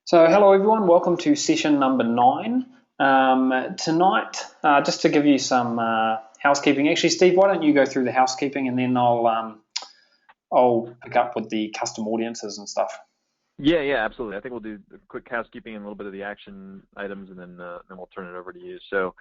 So hello everyone, welcome to session number 9. Tonight, just to give you some housekeeping. Actually, Steve, why don't you go through the housekeeping and then I'll pick up with the custom audiences and stuff. Yeah, absolutely. I think we'll do a quick housekeeping and a little bit of the action items, and then we'll turn it over to you. So,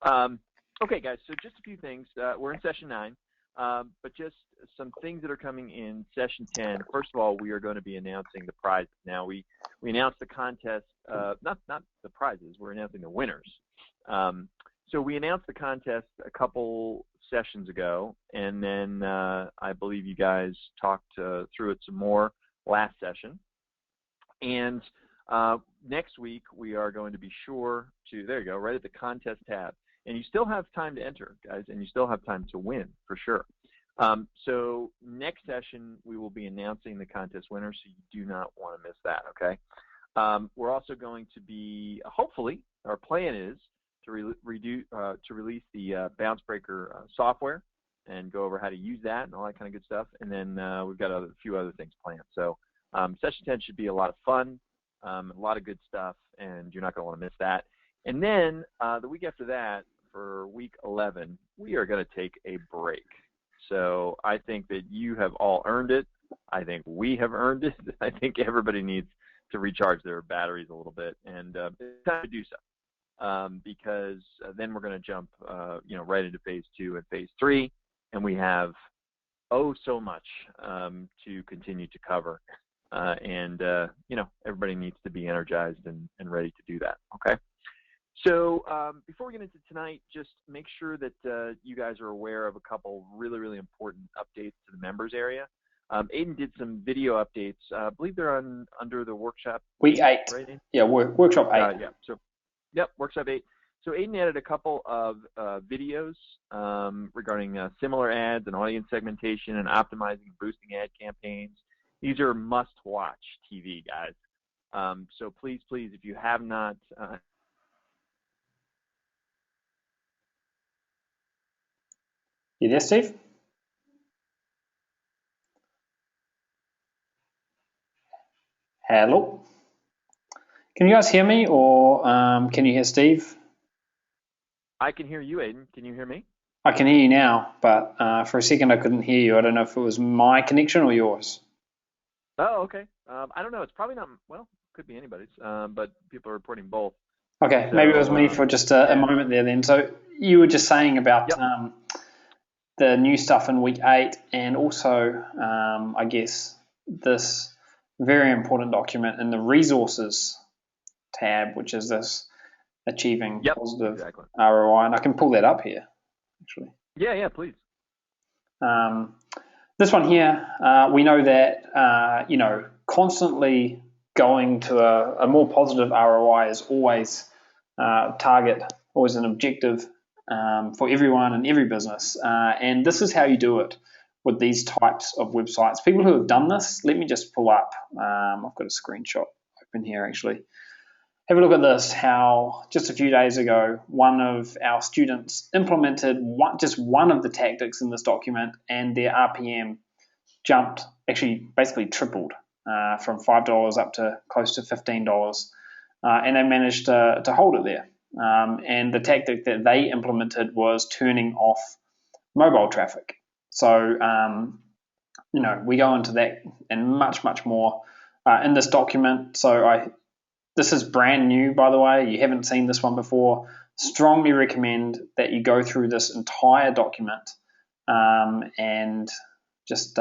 okay, guys. So just a few things. We're in session 9, but just some things that are coming in session 10. First of all, we are going to be announcing the prizes. Now, we announced the contest, not the prizes. We're announcing the winners. So we announced the contest a couple sessions ago, and then I believe you guys talked through it some more last session. And next week, we are going to be sure to, there you go, right at the contest tab. And you still have time to enter, guys, and you still have time to win, for sure. So next session, we will be announcing the contest winner, so you do not want to miss that, okay? We're also going to be, hopefully, our plan is to release the Bounce Breaker software and go over how to use that and all that kind of good stuff. And then we've got a few other things planned. So session 10 should be a lot of fun, a lot of good stuff, and you're not going to want to miss that. And then the week after that, for week 11, we are going to take a break. So I think that you have all earned it. I think we have earned it. I think everybody needs to recharge their batteries a little bit, and it's time to do so because then we're going to jump, right into phase 2 and phase 3, and we have so much to continue to cover. Everybody needs to be energized and ready to do that, okay? So before we get into tonight, just make sure that you guys are aware of a couple really, really important updates to the members area. Aiden did some video updates. I believe they're under the workshop. Week 8. Right, Aiden? Yeah, workshop 8. Workshop 8. So Aiden added a couple of videos regarding similar ads and audience segmentation and optimizing and boosting ad campaigns. These are must-watch TV, guys. So please, if you have not... You there, Steve? Hello? Can you guys hear me, or can you hear Steve? I can hear you, Aiden. Can you hear me? I can hear you now, but for a second I couldn't hear you. I don't know if it was my connection or yours. Oh, okay. I don't know. It's probably not, well, could be anybody's, but people are reporting both. Okay, So, maybe it was me for just a moment there then. So you were just saying about the new stuff in week 8 and also, I guess, this very important document in the resources tab, which is this achieving positive ROI. And I can pull that up here, actually. Yeah, please. This one here, we know that, constantly going to a more positive ROI is always always an objective for everyone and every business. And this is how you do it with these types of websites. People who have done this, let me just pull up. I've got a screenshot open here, actually. Have a look at this, how just a few days ago, one of our students implemented just one of the tactics in this document, and their RPM jumped, actually basically tripled from $5 up to close to $15. And they managed to hold it there. And the tactic that they implemented was turning off mobile traffic. So, we go into that and much, much more in this document. So this is brand new, by the way. You haven't seen this one before. Strongly recommend that you go through this entire document and just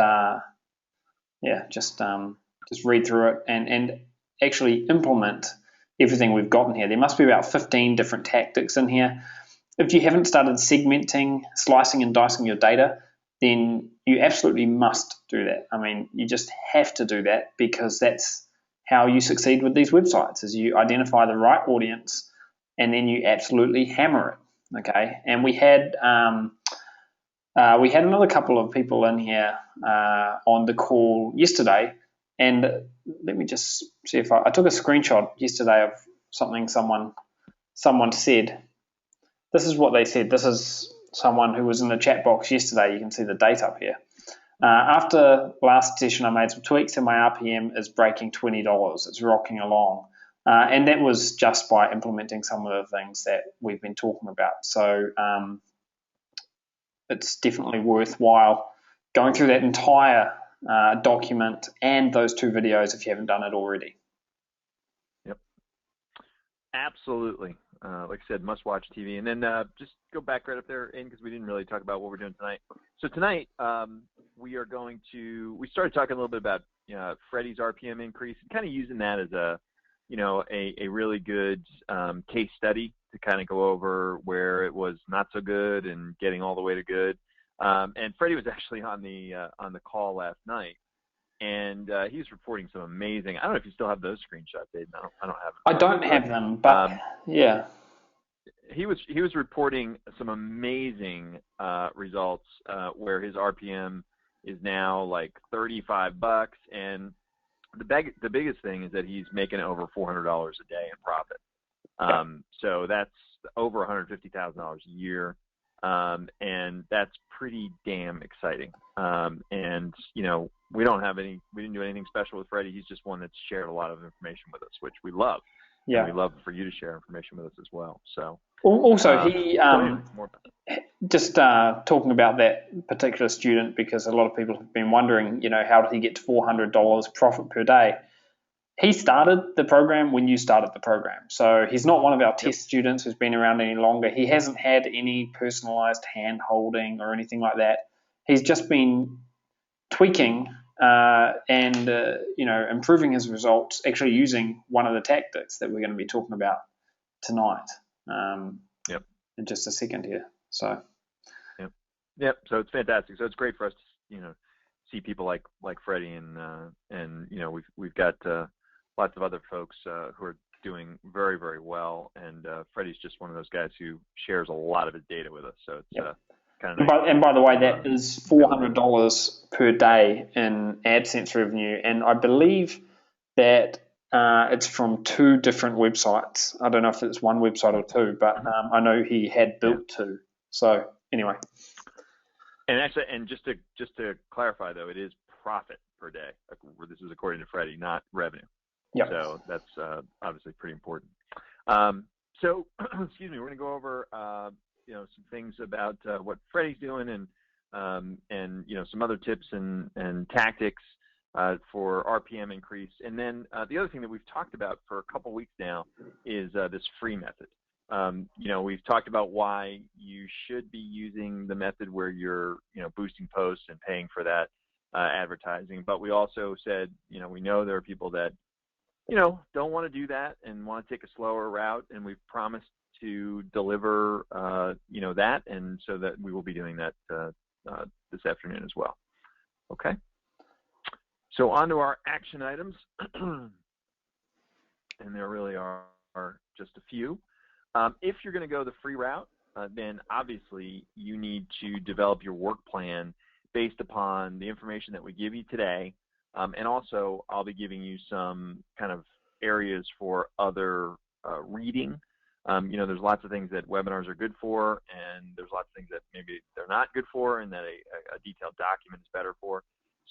read through it and actually implement everything we've got in here. There must be about 15 different tactics in here. If you haven't started segmenting, slicing and dicing your data, then you absolutely must do that. I mean, you just have to do that because that's how you succeed with these websites, is you identify the right audience and then you absolutely hammer it, okay? And we had another couple of people in here on the call yesterday, and let me just see if I took a screenshot yesterday of something someone said. This is what they said. This is someone who was in the chat box yesterday. You can see the date up here. After last session, I made some tweaks and my RPM is breaking $20. It's rocking along. And that was just by implementing some of the things that we've been talking about. So it's definitely worthwhile going through that entire document and those 2 videos if you haven't done it already. Yep, absolutely. Like I said, must-watch TV. And then just go back right up there, because we didn't really talk about what we're doing tonight. So tonight we started talking a little bit about Freddie's RPM increase, and kind of using that as a really good case study to kind of go over where it was not so good and getting all the way to good. And Freddie was actually on the call last night, and he was reporting some amazing. I don't know if you still have those screenshots, Aiden. I don't have them. I don't have them, but yeah. He was reporting some amazing results where his RPM is now like $35, and the biggest thing is that he's making over $400 a day in profit. So that's over $150,000 a year, and that's pretty damn exciting. And we didn't do anything special with Freddie. He's just one that's shared a lot of information with us, which we love. Yeah, and we love for you to share information with us as well. So also he just talking about that particular student, because a lot of people have been wondering, how did he get to $400 profit per day? He started the program when you started the program. So he's not one of our test students who's been around any longer. He hasn't had any personalized hand holding or anything like that. He's just been tweaking and improving his results, actually using one of the tactics that we're going to be talking about tonight in just a second here. So so it's fantastic. So it's great for us to see people like Freddie, and we've got lots of other folks who are doing very, very well, and Freddie's just one of those guys who shares a lot of his data with us. So it's kind of nice. And by the way, that is $400 per day in AdSense revenue, and I believe that it's from 2 different websites. I don't know if it's one website or 2, but I know he had built 2. So anyway. And actually, and just to clarify though, it is profit per day. This is according to Freddie, not revenue. Yep. So that's obviously pretty important. So excuse me, we're going to go over some things about what Freddie's doing, and some other tips and tactics for RPM increase. And then the other thing that we've talked about for a couple weeks now is this free method. We've talked about why you should be using the method where you're boosting posts and paying for that advertising. But we also said we know there are people that don't want to do that and want to take a slower route, and we've promised to deliver that, and so that we will be doing that this afternoon as well. Okay. So on to our action items, and there really are just a few. If you're going to go the free route, then obviously you need to develop your work plan based upon the information that we give you today. And also, I'll be giving you some kind of areas for other reading. There's lots of things that webinars are good for, and there's lots of things that maybe they're not good for, and that a detailed document is better for.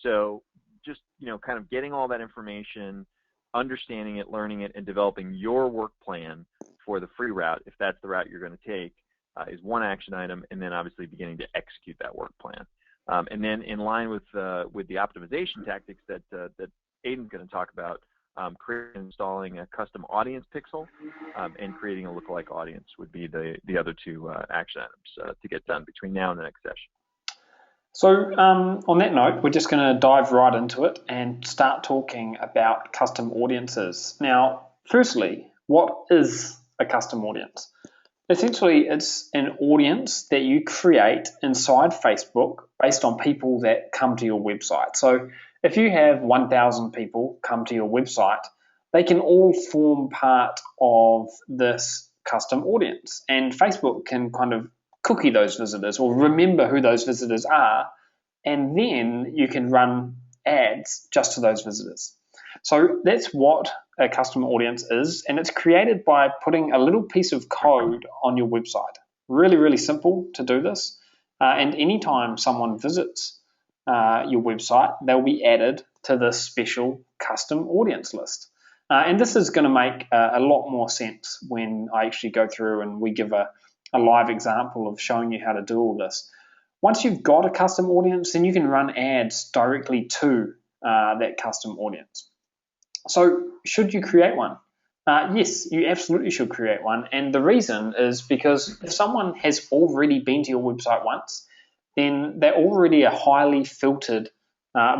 So just, kind of getting all that information, understanding it, learning it, and developing your work plan for the free route, if that's the route you're going to take, is one action item, and then obviously beginning to execute that work plan. And then in line with the optimization tactics that Aiden's going to talk about, installing a custom audience pixel and creating a lookalike audience would be the other 2 action items to get done between now and the next session. So on that note, we're just going to dive right into it and start talking about custom audiences. Now, firstly, what is a custom audience? Essentially, it's an audience that you create inside Facebook based on people that come to your website. So if you have 1,000 people come to your website, they can all form part of this custom audience. And Facebook can kind of cookie those visitors or remember who those visitors are, and then you can run ads just to those visitors. So that's what a custom audience is, and it's created by putting a little piece of code on your website. Really, really simple to do this. And anytime someone visits your website, they'll be added to this special custom audience list. And this is going to make a lot more sense when I actually go through and we give a live example of showing you how to do all this. Once you've got a custom audience, then you can run ads directly to that custom audience. So should you create one? Yes, you absolutely should create one. And the reason is because if someone has already been to your website once, then they're already a highly filtered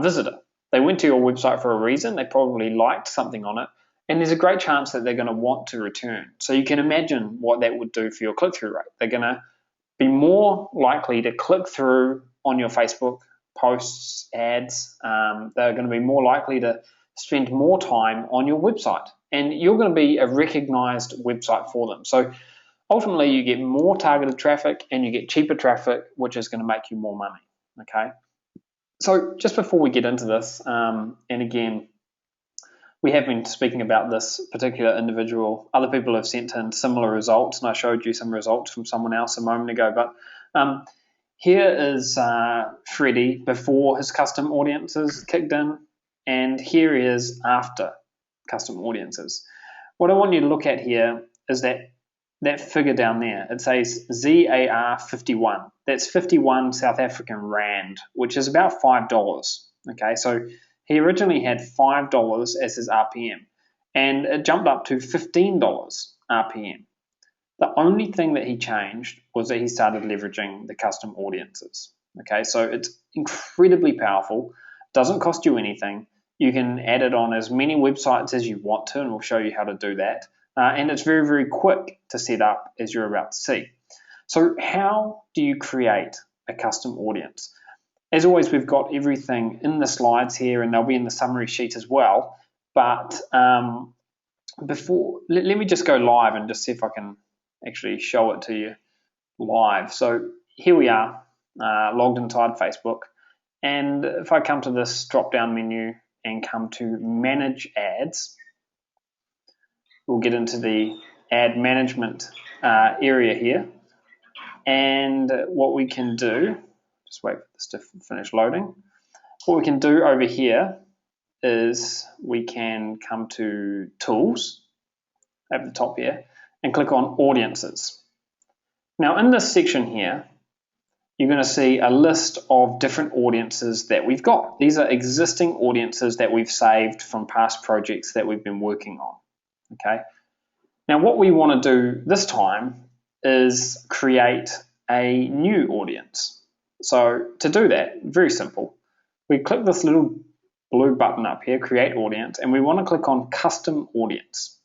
visitor. They went to your website for a reason. They probably liked something on it. And there's a great chance that they're going to want to return. So you can imagine what that would do for your click-through rate. They're going to be more likely to click through on your Facebook posts, ads. They're going to be more likely to spend more time on your website. And you're going to be a recognized website for them. So ultimately, you get more targeted traffic and you get cheaper traffic, which is going to make you more money. Okay. So just before we get into this, and again, we have been speaking about this particular individual. Other people have sent in similar results, and I showed you some results from someone else a moment ago. But here is Freddie before his custom audiences kicked in, and here he is after custom audiences. What I want you to look at here is that figure down there. It says ZAR51. That's 51 South African Rand, which is about $5. Okay, so he originally had $5 as his RPM, and it jumped up to $15 RPM. The only thing that he changed was that he started leveraging the custom audiences. Okay, so it's incredibly powerful, doesn't cost you anything. You can add it on as many websites as you want to, and we'll show you how to do that. And it's very, very quick to set up, as you're about to see. So how do you create a custom audience? As always, we've got everything in the slides here, and they'll be in the summary sheet as well. But let me just go live and just see if I can actually show it to you live. So here we are, logged inside Facebook. And if I come to this drop-down menu and come to Manage Ads, we'll get into the ad management area here. And what we can do, just wait for this to finish loading. What we can do over here is we can come to Tools at the top here and click on Audiences. Now in this section here, you're going to see a list of different audiences that we've got. These are existing audiences that we've saved from past projects that we've been working on. Okay. Now what we want to do this time is create a new audience. So to do that, very simple. We click this little blue button up here, Create Audience, and we want to click on Custom Audience.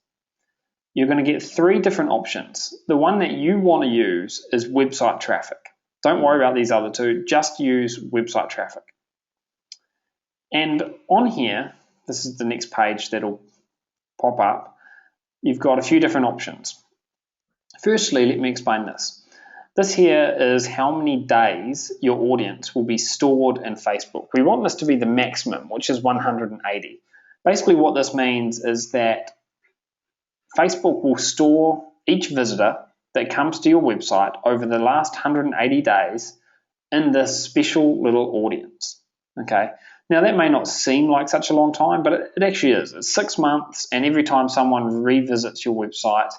You're going to get three different options. The one that you want to use is website traffic. Don't worry about these other two, just use website traffic. And on here, this is the next page that'll pop up. You've got a few different options. Firstly, let me explain this. This here is how many days your audience will be stored in Facebook. We want this to be the maximum, which is 180. Basically what this means is that Facebook will store each visitor that comes to your website over the last 180 days in this special little audience. Okay. Now that may not seem like such a long time, but it actually is. It's 6 months, and every time someone revisits your website,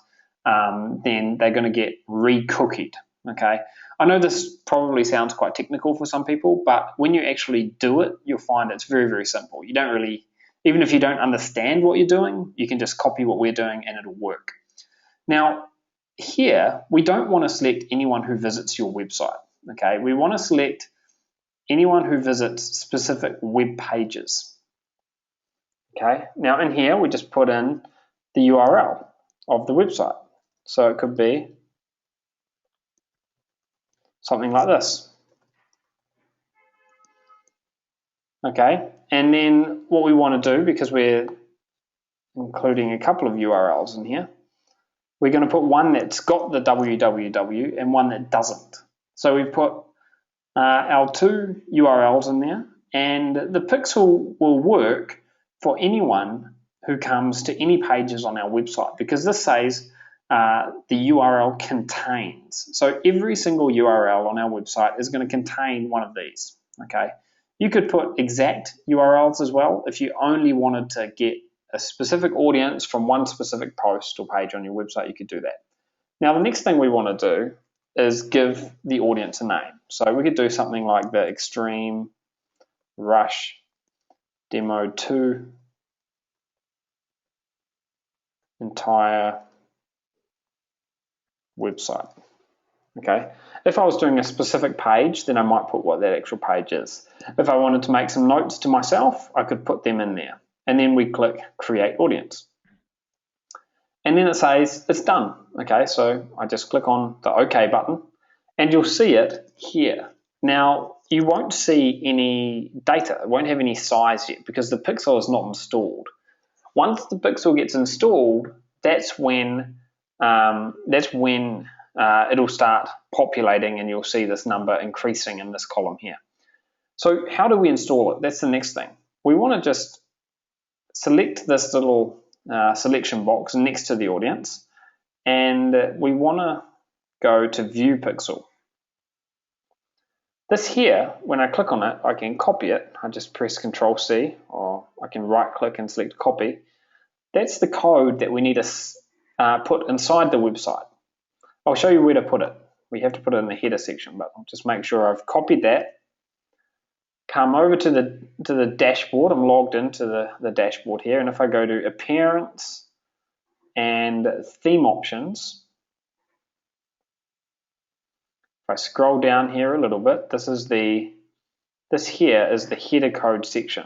then they're going to get re-cookied. Okay. I know this probably sounds quite technical for some people, but when you actually do it, you'll find it's very, very simple. You don't really, even if you don't understand what you're doing, you can just copy what we're doing and it'll work. Now, here, we don't want to select anyone who visits your website. Okay. We want to select anyone who visits specific web pages. Okay, now in here we just put in the URL of the website. So it could be something like this. Okay, and then what we want to do, because we're including a couple of URLs in here, we're going to put one that's got the www and one that doesn't. So we've put our two URLs in there, and the pixel will work for anyone who comes to any pages on our website, because this says the URL contains. So every single URL on our website is going to contain one of these. Okay, you could put exact URLs as well if you only wanted to get a specific audience from one specific post or page on your website, you could do that. Now, the next thing we want to do is give the audience a name. So we could do something like the Extreme Rush Demo 2 entire website. Okay. If I was doing a specific page, then I might put what that actual page is. If I wanted to make some notes to myself, I could put them in there. And then we click Create Audience. And then it says it's done. Okay, so I just click on the OK button and you'll see it here. Now, you won't see any data. It won't have any size yet because the pixel is not installed. Once the pixel gets installed, that's when it'll start populating and you'll see this number increasing in this column here. So how do we install it? That's the next thing. We want to just select this little selection box next to the audience, and we want to go to View Pixel. This here, when I click on it, I can copy it. I just press Ctrl+C, or I can right-click and select Copy. That's the code that we need to put inside the website. I'll show you where to put it. We have to put it in the header section, but I'll just make sure I've copied that. Come over to the dashboard. I'm logged into the dashboard here, and if I go to Appearance and Theme Options, if I scroll down here a little bit, this here is the header code section.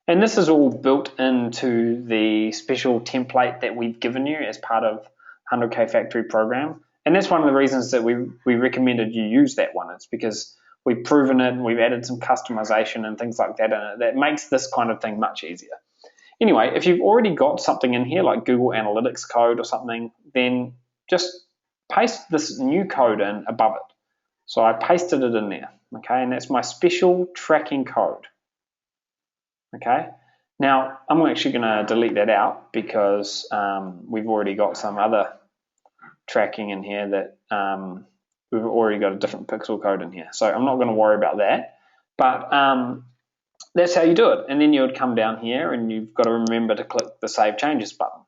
And this is all built into the special template that we've given you as part of 100K Factory program. And that's one of the reasons that we recommended you use that one. It's because we've proven it and we've added some customization and things like that in it that makes this kind of thing much easier. Anyway, if you've already got something in here like Google Analytics code or something, then just paste this new code in above it. So I pasted it in there, okay, and that's my special tracking code. Okay, now I'm actually going to delete that out because we've already got some other tracking in here that we've already got a different pixel code in here. So I'm not going to worry about that, but that's how you do it. And then you would come down here and you've got to remember to click the Save Changes button.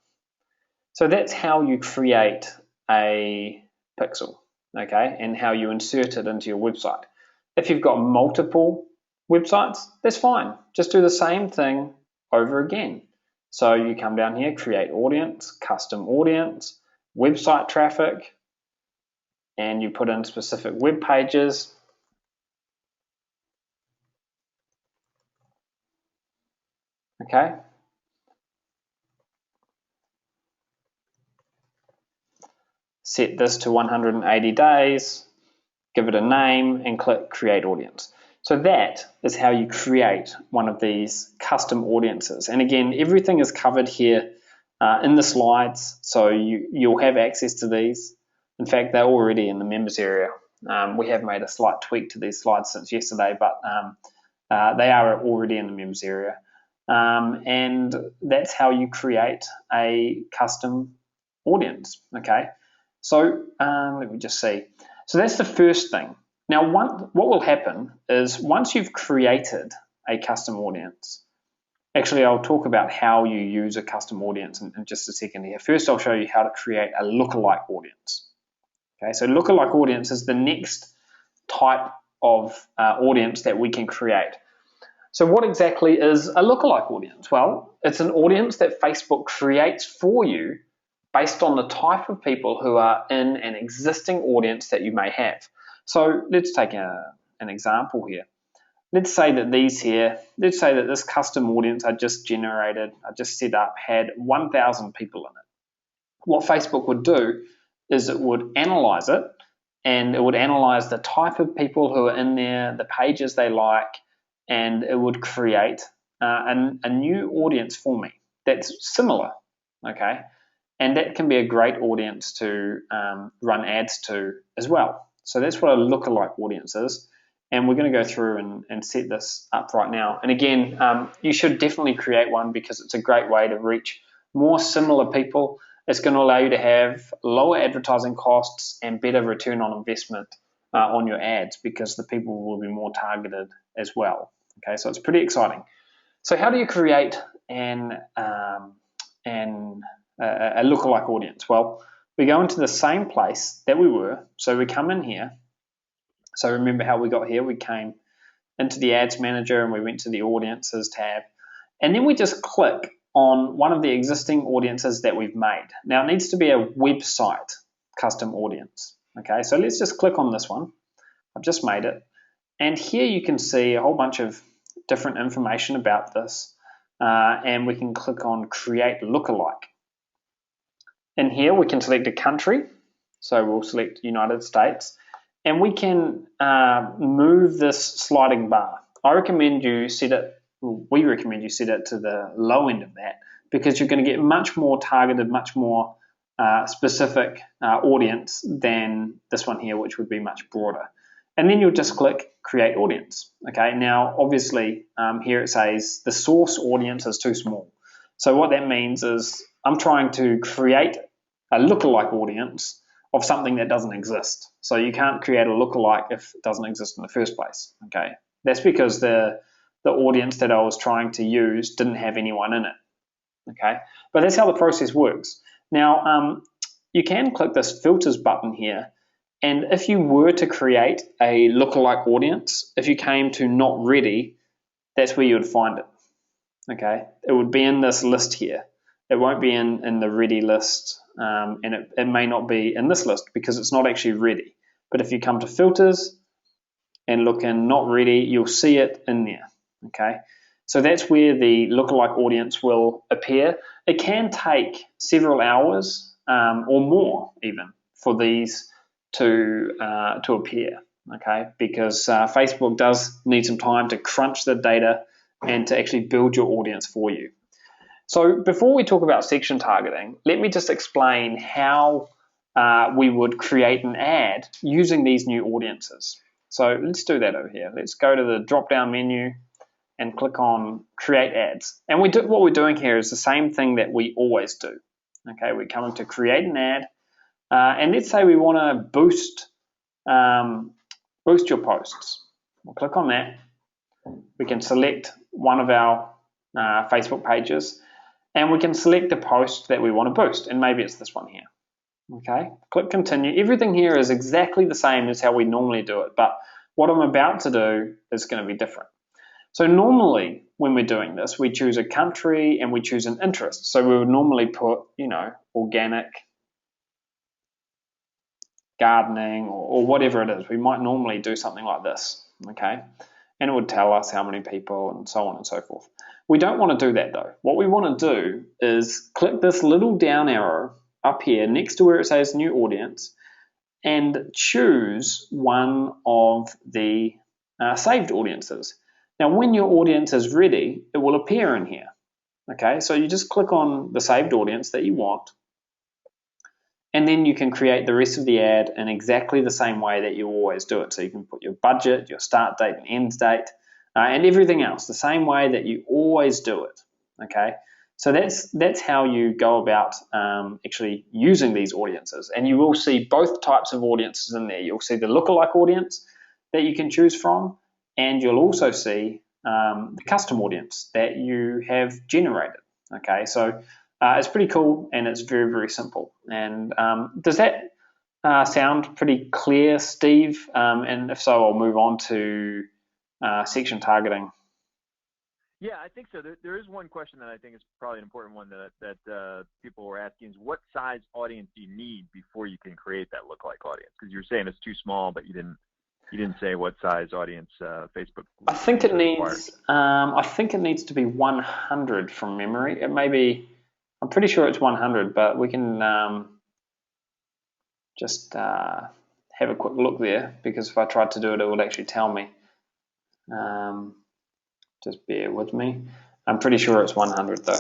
So that's how you create a pixel, okay, and how you insert it into your website. If you've got multiple websites, that's fine. Just do the same thing over again. So you come down here, create audience, custom audience, website traffic, and you put in specific web pages. Okay. Set this to 180 days, give it a name, and click Create Audience. So that is how you create one of these custom audiences. And again, everything is covered here in the slides, so you'll have access to these. In fact, they're already in the members area. We have made a slight tweak to these slides since yesterday, but they are already in the members area. And that's how you create a custom audience, okay? So let me just see. So that's the first thing. Now, what will happen is once you've created a custom audience, actually, I'll talk about how you use a custom audience in just a second here. First, I'll show you how to create a lookalike audience. Okay, so lookalike audience is the next type of audience that we can create. So what exactly is a lookalike audience? Well, it's an audience that Facebook creates for you based on the type of people who are in an existing audience that you may have. So let's take an example here. Let's say that let's say that this custom audience I just generated, I just set up, had 1,000 people in it. What Facebook would do is it would analyze it, and it would analyze the type of people who are in there, the pages they like, and it would create a new audience for me that's similar, okay? And that can be a great audience to run ads to as well. So that's what a lookalike audience is. And we're going to go through and set this up right now. And again, you should definitely create one because it's a great way to reach more similar people. It's going to allow you to have lower advertising costs and better return on investment on your ads because the people will be more targeted as well. Okay, so it's pretty exciting. So how do you create a a lookalike audience? Well, we go into the same place that we were. So we come in here. So remember how we got here? We came into the ads manager and we went to the audiences tab. And then we just click on one of the existing audiences that we've made. Now it needs to be a website custom audience. Okay, so let's just click on this one. I've just made it. And here you can see a whole bunch of different information about this. And we can click on create lookalike. In here we can select a country. So we'll select United States. And we can move this sliding bar. We recommend you set it to the low end of that, because you're going to get much more targeted, much more specific audience than this one here, which would be much broader. And then you'll just click create audience. Okay, now obviously here it says the source audience is too small. So what that means is I'm trying to create a lookalike audience of something that doesn't exist. So you can't create a lookalike if it doesn't exist in the first place. Okay, that's because the audience that I was trying to use didn't have anyone in it. Okay, but that's how the process works. Now you can click this filters button here, and if you were to create a lookalike audience, if you came to not ready, that's where you would find it. Okay, it would be in this list here. It won't be in the ready list, and it may not be in this list because it's not actually ready. But if you come to filters and look in not ready, you'll see it in there. Okay, so that's where the lookalike audience will appear. It can take several hours or more even for these to appear. Okay, because Facebook does need some time to crunch the data and to actually build your audience for you. So before we talk about section targeting, let me just explain how we would create an ad using these new audiences. So let's do that over here. Let's go to the drop-down menu and click on create ads. And what we're doing here is the same thing that we always do. Okay, we're coming to create an ad, and let's say we want to boost your posts. We'll click on that. We can select one of our Facebook pages, and we can select the post that we want to boost, and maybe it's this one here. Okay, click continue. Everything here is exactly the same as how we normally do it, but what I'm about to do is going to be different. So normally when we're doing this, we choose a country and we choose an interest. So we would normally put, organic gardening or whatever it is. We might normally do something like this, okay? And it would tell us how many people and so on and so forth. We don't want to do that though. What we want to do is click this little down arrow up here next to where it says new audience and choose one of the saved audiences. Now when your audience is ready, it will appear in here. Okay, so you just click on the saved audience that you want, and then you can create the rest of the ad in exactly the same way that you always do it. So you can put your budget, your start date and end date, and everything else the same way that you always do it. Okay, so that's how you go about actually using these audiences. And you will see both types of audiences in there. You'll see the lookalike audience that you can choose from, and you'll also see the custom audience that you have generated. Okay, so it's pretty cool and it's very, very simple. And does that sound pretty clear, Steve? And if so, I'll move on to section targeting. Yeah, I think so. There is one question that I think is probably an important one that people were asking is what size audience do you need before you can create that lookalike audience? Because you were saying it's too small, but you didn't say what size audience Facebook. I think it needs. I think it needs to be 100 from memory. It may be. I'm pretty sure it's 100, but we can just have a quick look there, because if I tried to do it, it would actually tell me. Just bear with me. I'm pretty sure it's 100 though.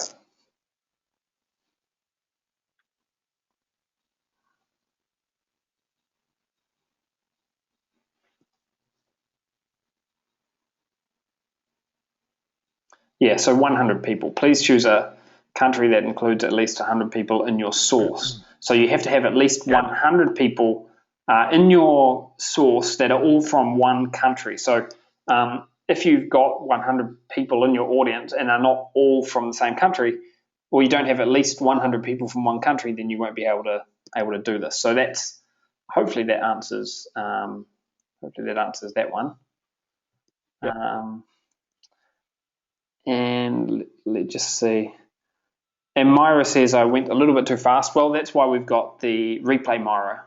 Yeah, so 100 people. Please choose a country that includes at least 100 people in your source. So you have to have at least 100 people in your source that are all from one country. So if you've got 100 people in your audience and are not all from the same country, or you don't have at least 100 people from one country, then you won't be able to do this. So that's hopefully that answers that one. Yep. And let's just see. And Myra says I went a little bit too fast. Well, that's why we've got the replay, Myra.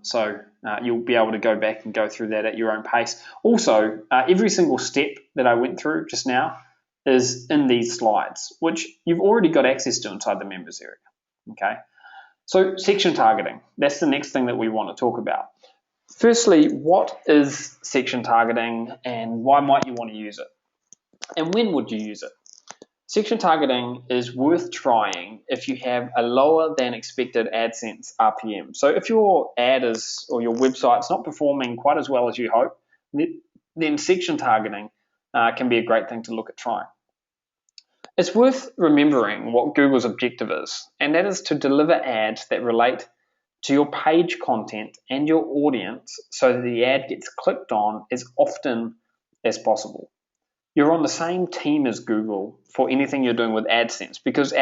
So you'll be able to go back and go through that at your own pace. Also, every single step that I went through just now is in these slides, which you've already got access to inside the members area. Okay. So section targeting, that's the next thing that we want to talk about. Firstly, what is section targeting and why might you want to use it? And when would you use it? Section targeting is worth trying if you have a lower than expected AdSense RPM. So if your ad is or your website's not performing quite as well as you hope, then section targeting can be a great thing to look at trying. It's worth remembering what Google's objective is, and that is to deliver ads that relate to your page content and your audience so that the ad gets clicked on as often as possible. You're on the same team as Google for anything you're doing with AdSense, because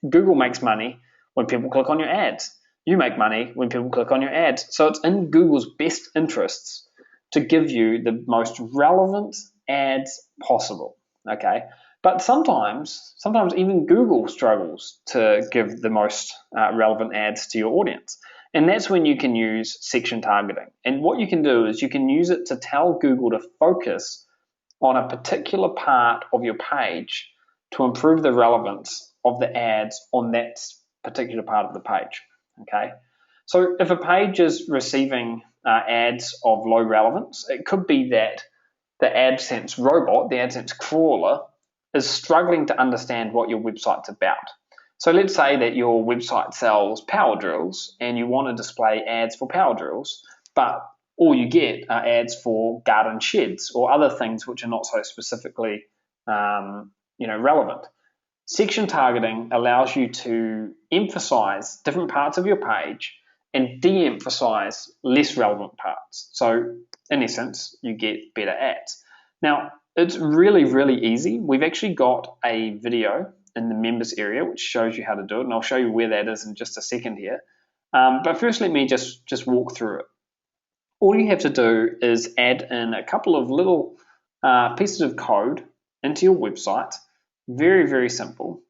Google makes money when people click on your ads. You make money when people click on your ads. So it's in Google's best interests to give you the most relevant ads possible, okay? But sometimes even Google struggles to give the most relevant ads to your audience. And that's when you can use section targeting. And what you can do is you can use it to tell Google to focus on a particular part of your page to improve the relevance of the ads on that particular part of the page, okay? So if a page is receiving ads of low relevance, it could be that the AdSense robot, the AdSense crawler, is struggling to understand what your website's about. So let's say that your website sells power drills and you want to display ads for power drills, but all you get are ads for garden sheds or other things which are not so specifically relevant. Section targeting allows you to emphasize different parts of your page and de-emphasize less relevant parts. So in essence, you get better ads. Now, it's really, really easy. We've actually got a video in the members area which shows you how to do it, and I'll show you where that is in just a second here. But first, let me just walk through it. All you have to do is add in a couple of little pieces of code into your website. Very, very simple.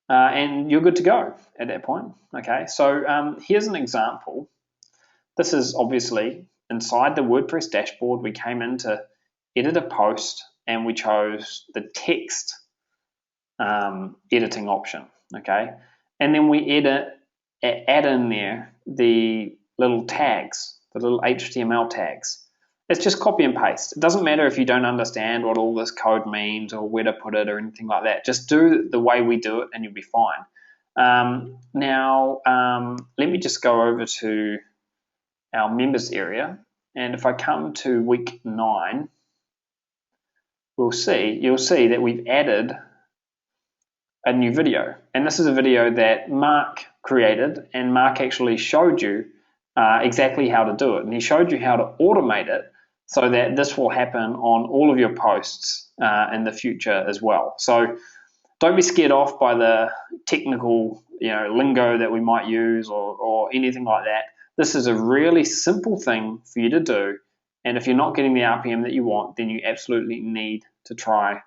And you're good to go at that point. Okay, so here's an example. This is obviously inside the WordPress dashboard. We came in to edit a post and we chose the text editing option. Okay, and then we add in there the little tags, the little HTML tags. It's just copy and paste. It doesn't matter if you don't understand what all this code means or where to put it or anything like that. Just do the way we do it and you'll be fine. Now, let me just go over to our members area. And if I come to week 9, you'll see that we've added a new video. And this is a video that Mark created, and Mark actually showed you exactly how to do it. And he showed you how to automate it so that this will happen on all of your posts in the future as well. So don't be scared off by the technical lingo that we might use or anything like that. This is a really simple thing for you to do. And if you're not getting the RPM that you want, then you absolutely need to try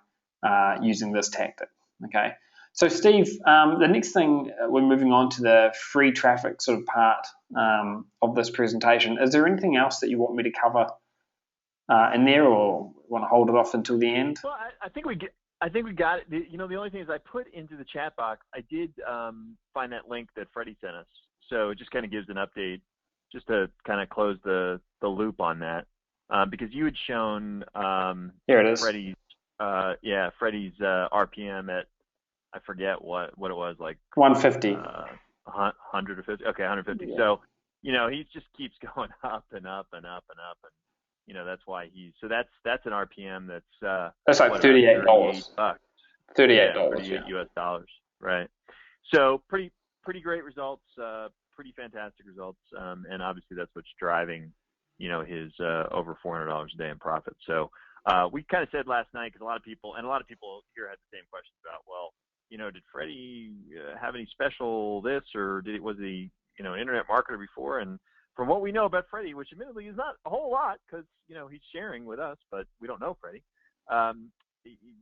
using this tactic. Okay. So Steve, the next thing, we're moving on to the free traffic sort of part of this presentation. Is there anything else that you want me to cover in there, or want to hold it off until the end? Well, I think we got it. The only thing is I put into the chat box, I did find that link that Freddie sent us. So it just kind of gives an update just to kind of close the loop on that. Because you had shown here it is. Freddie's RPM at, I forget what it was, like 150. 150. Okay, 150. Yeah. So, he just keeps going up and up and up and up, and that's why that's an RPM that's like $38. $38 US, right? So pretty great results, pretty fantastic results, and obviously that's what's driving his over $400 a day in profit. So we kind of said last night, because a lot of people here had the same questions about, well, did Freddie have any special this, or was he, an internet marketer before? And from what we know about Freddie, which admittedly is not a whole lot because, he's sharing with us, but we don't know Freddie.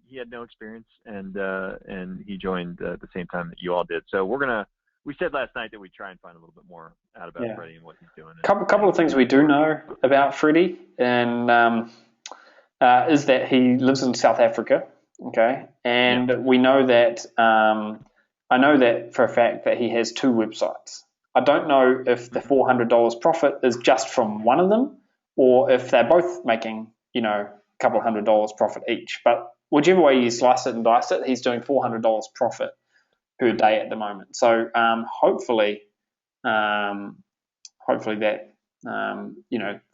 He had no experience, and he joined at the same time that you all did. So we said last night that we'd try and find a little bit more out about Freddie and what he's doing. Couple of things we do know about Freddie, and is that he lives in South Africa, okay? And we know that, I know that for a fact that he has 2 websites. I don't know if the $400 profit is just from one of them or if they're both making, a couple of $100 profit each. But whichever way you slice it and dice it, he's doing $400 profit per day at the moment. So hopefully that, $38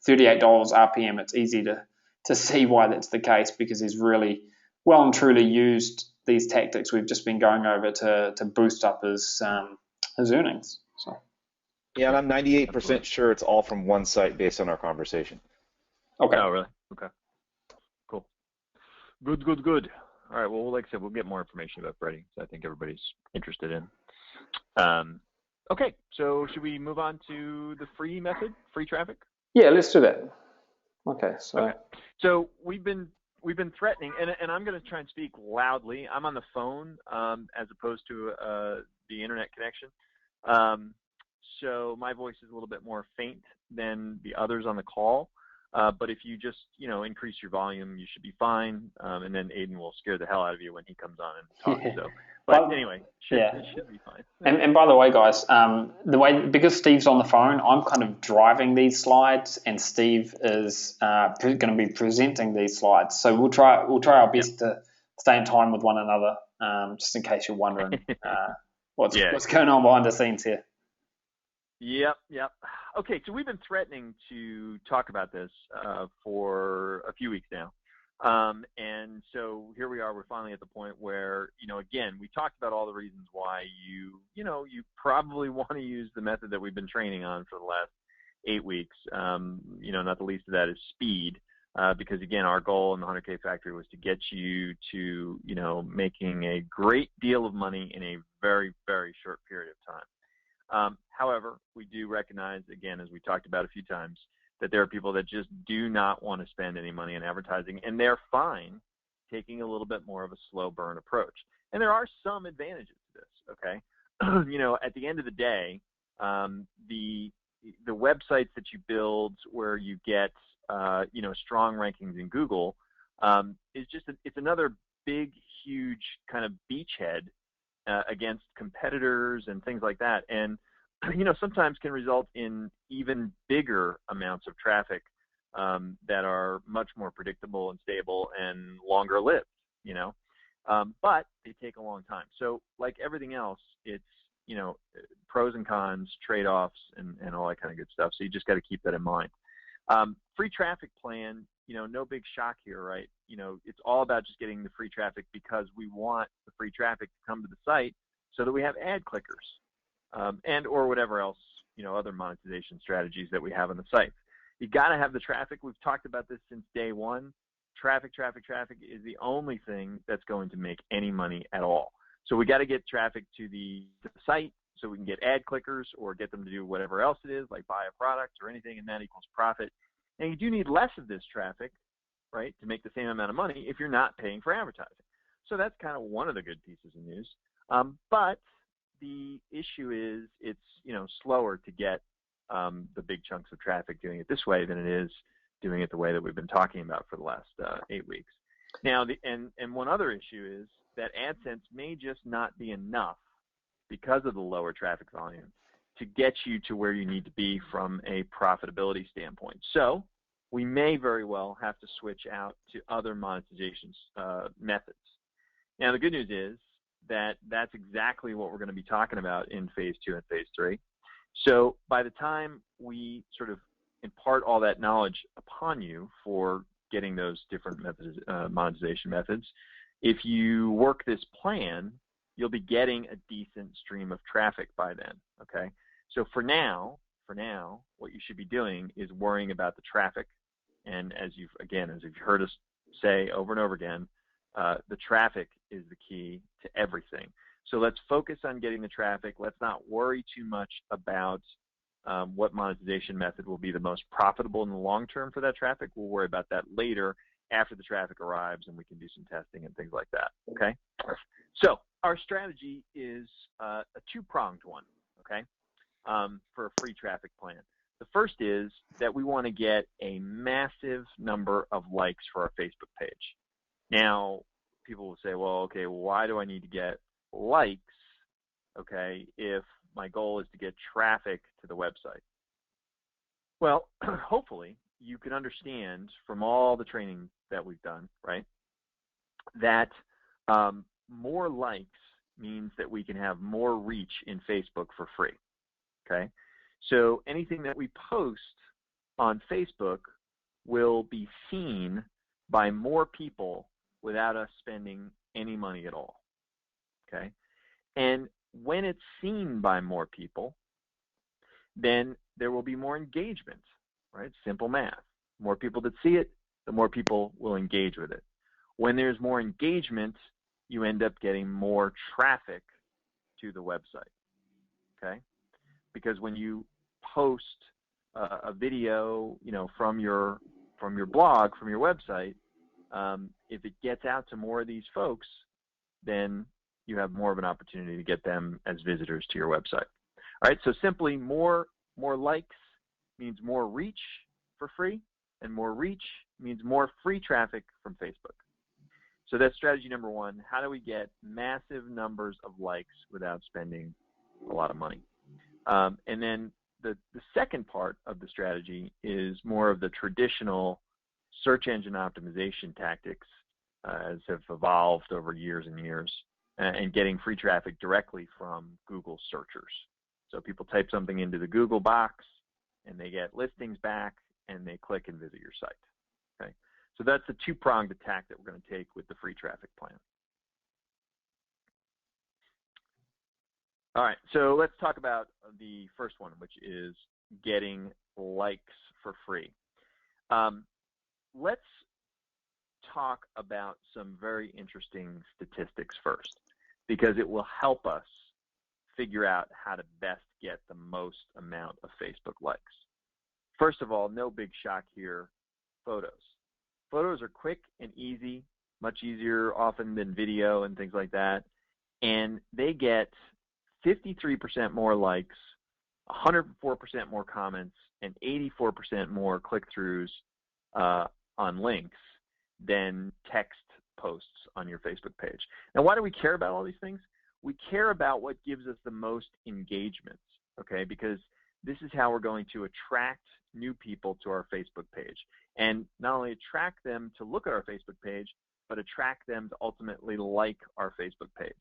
RPM, it's easy to see why that's the case, because he's really well and truly used these tactics we've just been going over to boost up his earnings. So. Yeah, and I'm 98% sure it's all from one site based on our conversation. Okay. Oh, really? Okay. Cool. Good. All right. Well, like I said, we'll get more information about Freddie. So I think everybody's interested in. Okay. So should we move on to the free method, free traffic? Yeah, let's do that. Okay. So we've been threatening, and I'm going to try and speak loudly. I'm on the phone as opposed to the internet connection. So my voice is a little bit more faint than the others on the call. But if you just, increase your volume, you should be fine. And then Aiden will scare the hell out of you when he comes on and talks. Yeah. So, but anyway, it should be fine. And by the way, guys, because Steve's on the phone, I'm kind of driving these slides, and Steve is going to be presenting these slides. So we'll try our best to stay in time with one another, just in case you're wondering what's going on behind the scenes here. Yep. Okay, so we've been threatening to talk about this for a few weeks now. And so here we are. We're finally at the point where, again, we talked about all the reasons why you probably want to use the method that we've been training on for the last 8 weeks. Not the least of that is speed, because, again, our goal in the 100K Factory was to get you to, making a great deal of money in a very, very short period of time. However, we do recognize, again, as we talked about a few times, that there are people that just do not want to spend any money on advertising, and they're fine taking a little bit more of a slow burn approach. And there are some advantages to this, okay? At the end of the day, the websites that you build where you get, strong rankings in Google is it's another big, huge kind of beachhead against competitors and things like that. And, sometimes can result in even bigger amounts of traffic that are much more predictable and stable and longer lived, but they take a long time. So like everything else, it's, pros and cons, trade-offs, and all that kind of good stuff. So you just got to keep that in mind. Free traffic plan, no big shock here, right? It's all about just getting the free traffic because we want the free traffic to come to the site so that we have ad clickers and or whatever else, other monetization strategies that we have on the site. You got to have the traffic. We've talked about this since day one. Traffic is the only thing that's going to make any money at all. So we got to get traffic to the site so we can get ad clickers or get them to do whatever else it is, like buy a product or anything, and that equals profit. And you do need less of this traffic, right, to make the same amount of money if you're not paying for advertising. So that's kind of one of the good pieces of news. But the issue is it's, slower to get the big chunks of traffic doing it this way than it is doing it the way that we've been talking about for the last 8 weeks. Now, and one other issue is that AdSense may just not be enough because of the lower traffic volume to get you to where you need to be from a profitability standpoint. So we may very well have to switch out to other monetization methods. Now, the good news is that that's exactly what we're going to be talking about in phase 2 and phase 3. So by the time we sort of impart all that knowledge upon you for getting those different methods, monetization methods, if you work this plan, you'll be getting a decent stream of traffic by then, okay? So for now, what you should be doing is worrying about the traffic. And as you've heard us say over and over again, The traffic is the key to everything. So let's focus on getting the traffic. Let's not worry too much about what monetization method will be the most profitable in the long term for that traffic. We'll worry about that later after the traffic arrives and we can do some testing and things like that, okay? So our strategy is a two-pronged one, okay, for a free traffic plan. The first is that we want to get a massive number of likes for our Facebook page. Now, people will say, well, okay, why do I need to get likes, okay, if my goal is to get traffic to the website? Well, hopefully you can understand from all the training that we've done, right, that more likes means that we can have more reach in Facebook for free, okay? So anything that we post on Facebook will be seen by more people without us spending any money at all, okay? And when it's seen by more people, then there will be more engagement, right? Simple math. More people that see it, the more people will engage with it. When there's more engagement, you end up getting more traffic to the website, okay? Because when you post a video, you know, from your blog, from your website, if it gets out to more of these folks, then you have more of an opportunity to get them as visitors to your website. All right, so simply more likes means more reach for free, and more reach means more free traffic from Facebook. So that's strategy number one. How do we get massive numbers of likes without spending a lot of money? And then the second part of the strategy is more of the traditional search engine optimization tactics as have evolved over years and years, and getting free traffic directly from Google searchers. So people type something into the Google box and they get listings back and they click and visit your site. Okay, so that's the two-pronged attack that we're going to take with the free traffic plan. All right, so let's talk about the first one, which is getting likes for free. Let's talk about some very interesting statistics first, because it will help us figure out how to best get the most amount of Facebook likes. First of all, no big shock here, photos. Photos are quick and easy, much easier often than video and things like that, and they get 53% more likes, 104% more comments, and 84% more click-throughs on links than text posts on your Facebook page. Now, why do we care about all these things? We care about what gives us the most engagements, okay? Because this is how we're going to attract new people to our Facebook page. And not only attract them to look at our Facebook page, but attract them to ultimately like our Facebook page,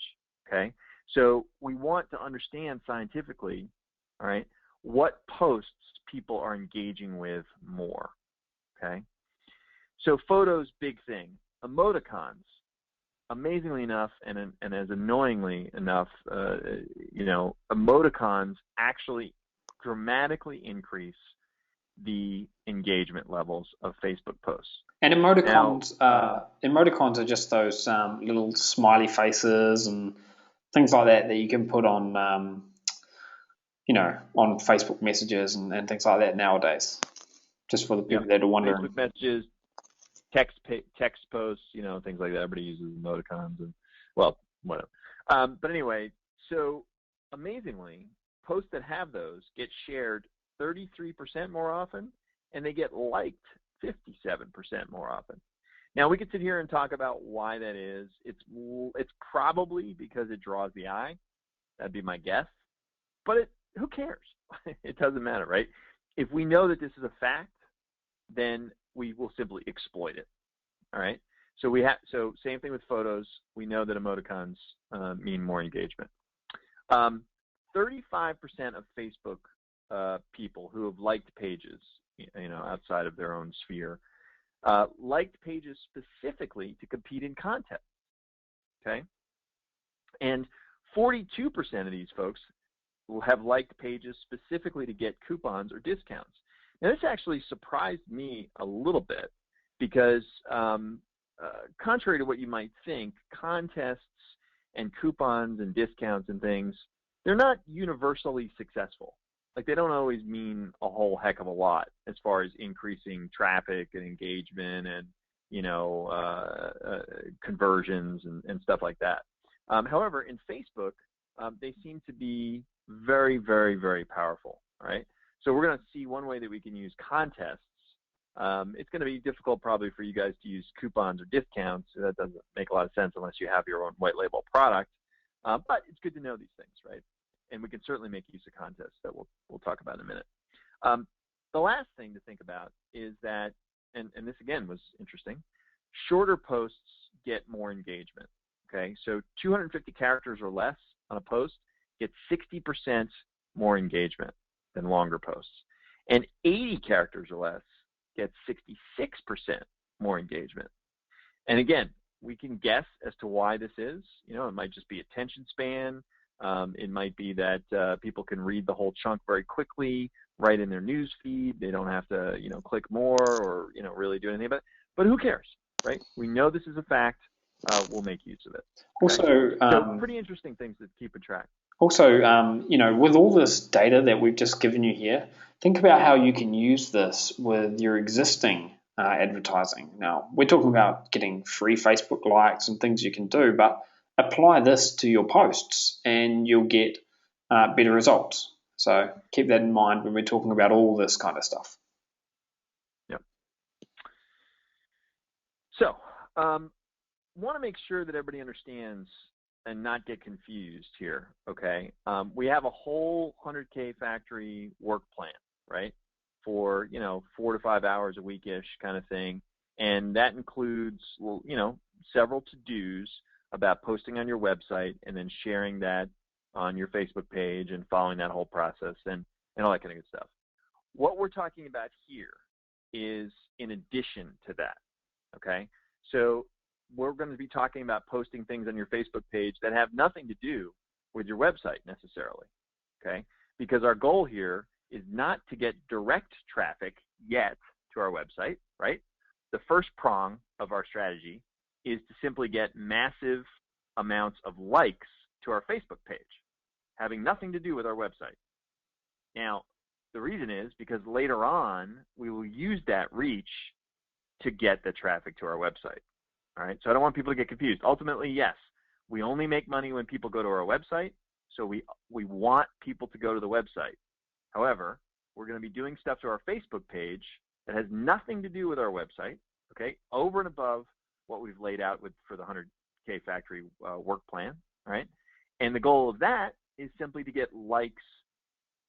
okay? So we want to understand scientifically, all right, what posts people are engaging with more, okay? So photos, big thing. Emoticons, amazingly enough, and as annoyingly enough, you know, emoticons actually dramatically increase the engagement levels of Facebook posts. And emoticons, emoticons are just those little smiley faces and things like that you can put on, you know, on Facebook messages and things like that nowadays. Just for the people that are wondering. Facebook messages, text posts, you know, things like that. Everybody uses emoticons and, well, whatever. But anyway, so amazingly, posts that have those get shared 33% more often, and they get liked 57% more often. Now, we could sit here and talk about why that is. It's probably because it draws the eye. That'd be my guess. But who cares? It doesn't matter, right? If we know that this is a fact, then we will simply exploit it. All right. So same thing with photos. We know that emoticons mean more engagement. 35% of Facebook people who have liked pages, you know, outside of their own sphere, liked pages specifically to compete in contests. Okay. And 42% of these folks will have liked pages specifically to get coupons or discounts. Now, this actually surprised me a little bit because contrary to what you might think, contests and coupons and discounts and things, they're not universally successful. Like, they don't always mean a whole heck of a lot as far as increasing traffic and engagement and, conversions and stuff like that. However, in Facebook, they seem to be very, very, very powerful, right? So we're going to see one way that we can use contests. It's going to be difficult probably for you guys to use coupons or discounts. That doesn't make a lot of sense unless you have your own white label product. But it's good to know these things, right? And we can certainly make use of contests that we'll talk about in a minute. The last thing to think about is that, and this again was interesting, shorter posts get more engagement, okay? So 250 characters or less on a post get 60% more engagement than longer posts. And 80 characters or less get 66% more engagement. And again, we can guess as to why this is. It might just be attention span. It might be that people can read the whole chunk very quickly, right in their news feed. They don't have to, click more or, really do anything about it. But who cares, right? We know this is a fact. We'll make use of it. Okay? Also, so pretty interesting things to keep in track. Also, with all this data that we've just given you here, think about how you can use this with your existing advertising. Now, we're talking about getting free Facebook likes and things you can do, but apply this to your posts and you'll get better results. So keep that in mind when we're talking about all this kind of stuff. Yep. So, want to make sure that everybody understands and not get confused here, okay? We have a whole 100K factory work plan, right? For, 4 to 5 hours a week-ish kind of thing. And that includes, several to-dos about posting on your website and then sharing that on your Facebook page and following that whole process and all that kind of good stuff. What we're talking about here is in addition to that, okay? So we're going to be talking about posting things on your Facebook page that have nothing to do with your website necessarily, okay? Because our goal here is not to get direct traffic yet to our website, right? The first prong of our strategy is to simply get massive amounts of likes to our Facebook page, having nothing to do with our website. Now, the reason is because later on, we will use that reach to get the traffic to our website. All right, so I don't want people to get confused. Ultimately, yes, we only make money when people go to our website, so we want people to go to the website. However, we're going to be doing stuff to our Facebook page that has nothing to do with our website, okay, over and above what we've laid out for the 100K factory work plan, all right? And the goal of that is simply to get likes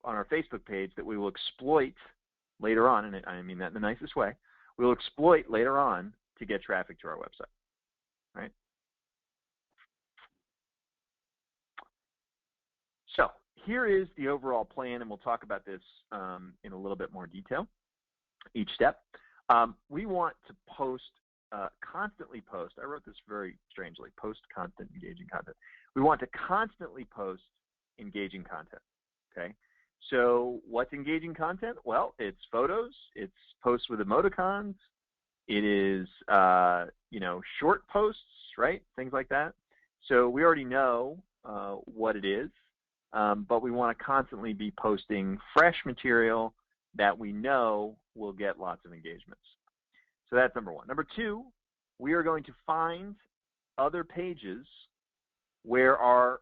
on our Facebook page that we will exploit later on, and I mean that in the nicest way, we'll exploit later on to get traffic to our website, right? So here is the overall plan, and we'll talk about this in a little bit more detail, each step. We want to constantly post. I wrote this very strangely, post constant engaging content. We want to constantly post engaging content, okay? So what's engaging content? Well, it's photos, it's posts with emoticons, it is, short posts, right? Things like that. So we already know what it is, but we want to constantly be posting fresh material that we know will get lots of engagements. So that's number one. Number two, we are going to find other pages where our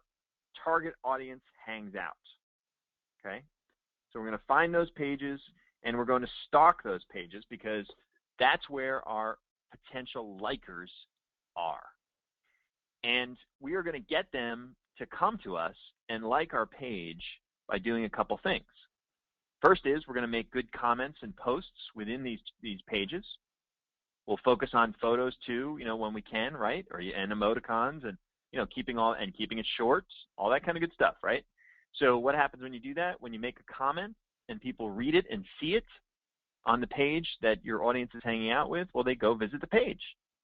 target audience hangs out, okay? So we're going to find those pages, and we're going to stalk those pages because that's where our potential likers are. And we are going to get them to come to us and like our page by doing a couple things. First is we're going to make good comments and posts within these pages. We'll focus on photos too, when we can, right? And emoticons and, keeping it short, all that kind of good stuff, right? So what happens when you do that? When you make a comment and people read it and see it on the page that your audience is hanging out with, well, they go visit the page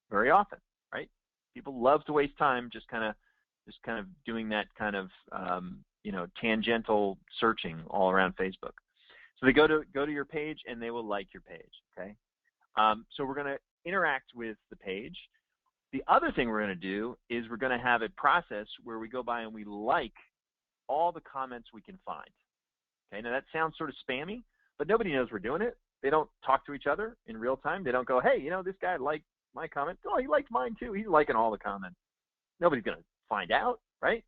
very often, right? People love to waste time just kind of doing that kind of, tangential searching all around Facebook. So they go to your page and they will like your page, okay? So we're going to interact with the page. The other thing we're going to do is we're going to have a process where we go by and we like all the comments we can find. Okay, now that sounds sort of spammy, but nobody knows we're doing it. They don't talk to each other in real time. They don't go, hey, this guy liked my comment. Oh, he liked mine too. He's liking all the comments. Nobody's going to find out, right?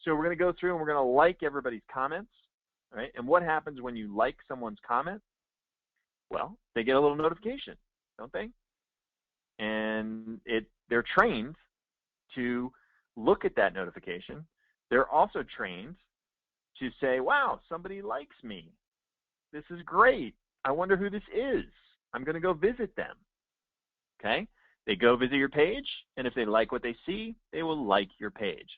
So we're going to go through and we're going to like everybody's comments, right? And what happens when you like someone's comment? Well, they get a little notification, don't they? And they're trained to look at that notification. They're also trained to say, wow, somebody likes me. This is great. I wonder who this is. I'm going to go visit them. Okay? They go visit your page, and if they like what they see, they will like your page.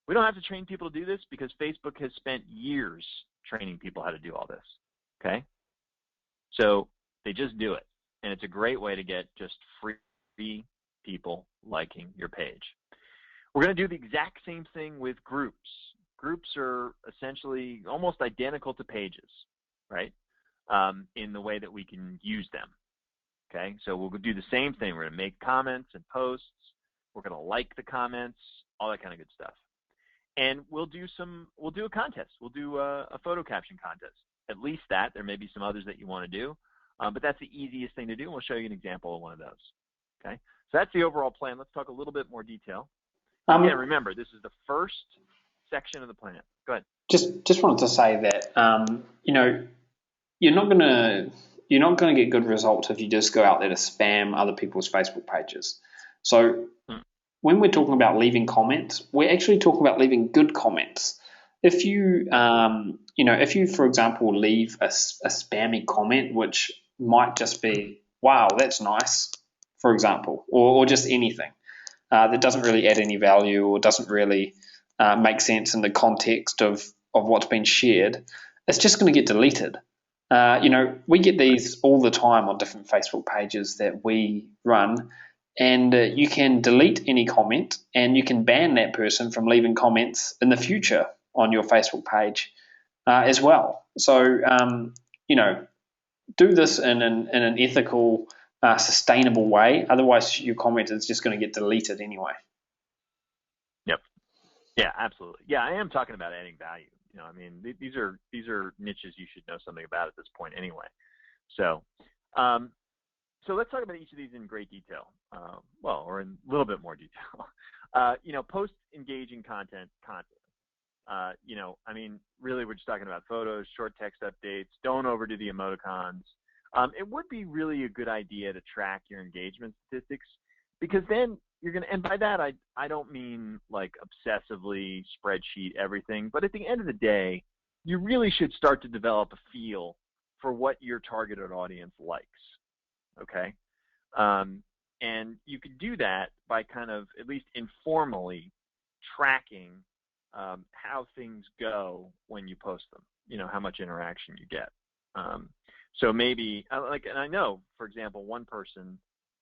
We don't have to train people to do this because Facebook has spent years training people how to do all this. Okay? So they just do it. And it's a great way to get just free people liking your page. We're going to do the exact same thing with groups. Groups are essentially almost identical to pages, right? In the way that we can use them. Okay, so we'll do the same thing. We're going to make comments and posts. We're going to like the comments, all that kind of good stuff. And we'll do a contest. We'll do a photo caption contest. At least that. There may be some others that you want to do, but that's the easiest thing to do. And we'll show you an example of one of those. Okay, so that's the overall plan. Let's talk a little bit more detail. Again, remember, this is the first section of the plan. Go ahead. Just wanted to say that you're not going to get good results if you just go out there to spam other people's Facebook pages. So when we're talking about leaving comments, we're actually talking about leaving good comments. If you for example leave a spammy comment, which might just be, wow, that's nice, for example, or just anything that doesn't really add any value or doesn't really make sense in the context of what's been shared, it's just going to get deleted. We get these all the time on different Facebook pages that we run, and you can delete any comment and you can ban that person from leaving comments in the future on your Facebook page as well. So, do this in an ethical, sustainable way. Otherwise, your comment is just going to get deleted anyway. Yep. Yeah, absolutely. Yeah, I am talking about adding value. These are niches you should know something about at this point anyway. So let's talk about each of these in great detail. Or in a little bit more detail. Post engaging content. Really, we're just talking about photos, short text updates. Don't overdo the emoticons. It would be really a good idea to track your engagement statistics, because then you're going to, and by that, I don't mean like obsessively spreadsheet everything, but at the end of the day, you really should start to develop a feel for what your targeted audience likes, okay? And you could do that by kind of at least informally tracking how things go when you post them, how much interaction you get. So maybe, and I know, for example, one person,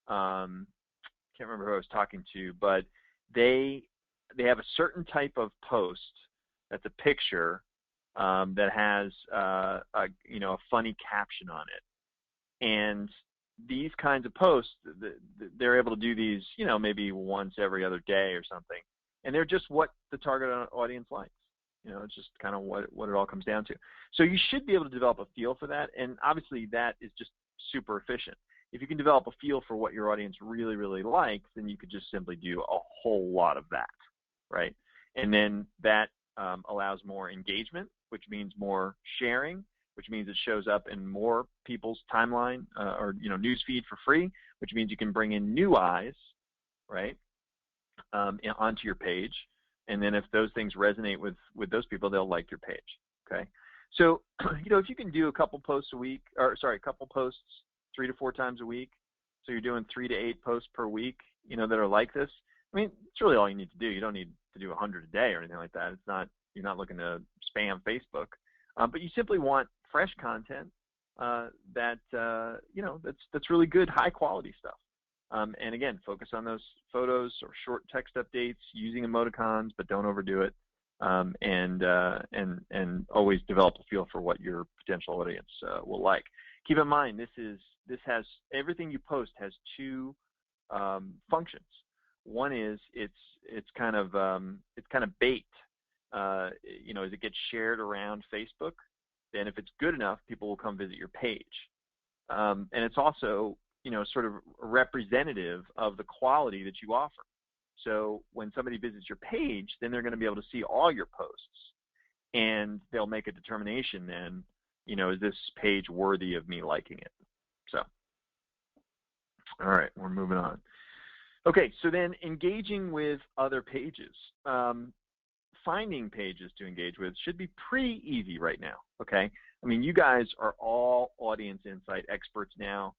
can't remember who I was talking to, but they have a certain type of post that's a picture that has a funny caption on it, and these kinds of posts, they're able to do these maybe once every other day or something, and they're just what the target audience likes. It's just kind of what it all comes down to. So you should be able to develop a feel for that, and obviously that is just super efficient. If you can develop a feel for what your audience really, really likes, then you could just simply do a whole lot of that, right? And then that allows more engagement, which means more sharing, which means it shows up in more people's timeline or newsfeed for free, which means you can bring in new eyes, right, onto your page. And then if those things resonate with those people, they'll like your page, okay? So, if you can do a couple posts 3 to 4 times a week, so you're doing 3 to 8 posts per week, that are like this. It's really all you need to do. You don't need to do 100 a day or anything like that. You're not looking to spam Facebook, but you simply want fresh content that's really good, high quality stuff. And again, focus on those photos or short text updates using emoticons, but don't overdo it. And always develop a feel for what your potential audience will like. Keep in mind, this has everything you post has 2 functions. One is it's kind of baked. You know, as it gets shared around Facebook, then if it's good enough, people will come visit your page. And it's also, you know, sort of representative of the quality that you offer. So when somebody visits your page, then they're going to be able to see all your posts, and they'll make a determination then, you know, is this page worthy of me liking it? So, all right, we're moving on. Okay, so then engaging with other pages. Finding pages to engage with should be pretty easy right now, okay? I mean, you guys are all audience insight experts now.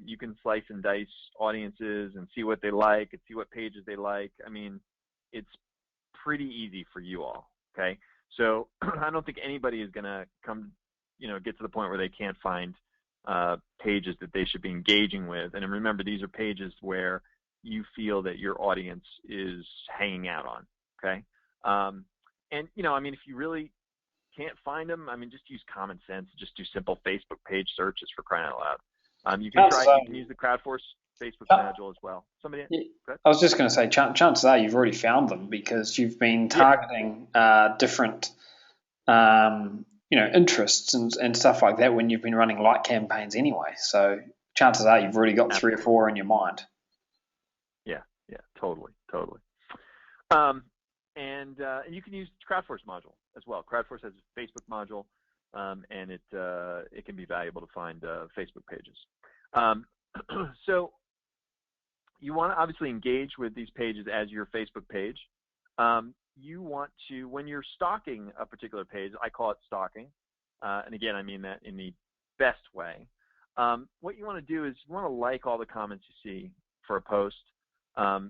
You can slice and dice audiences and see what they like and see what pages they like. I mean, it's pretty easy for you all, okay? So I don't think anybody is going to come, you know, get to the point where they can't find pages that they should be engaging with. And remember, these are pages where you feel that your audience is hanging out on, okay? And, you know, I mean, if you really can't find them, I mean, just use common sense. Just do simple Facebook page searches, for crying out loud. You can use the CrowdForce Facebook module as well. Somebody? Yeah, I was just going to say, chances are you've already found them because you've been targeting different, you know, interests and stuff like that when you've been running light campaigns anyway. So chances are you've already got 3 or 4 in your mind. Yeah, totally. And you can use CrowdForce module as well. CrowdForce has a Facebook module, and it can be valuable to find Facebook pages. So you want to obviously engage with these pages as your Facebook page. You want to, when you're stalking a particular page, I call it stalking, and again, I mean that in the best way. What you want to do is you want to like all the comments you see for a post.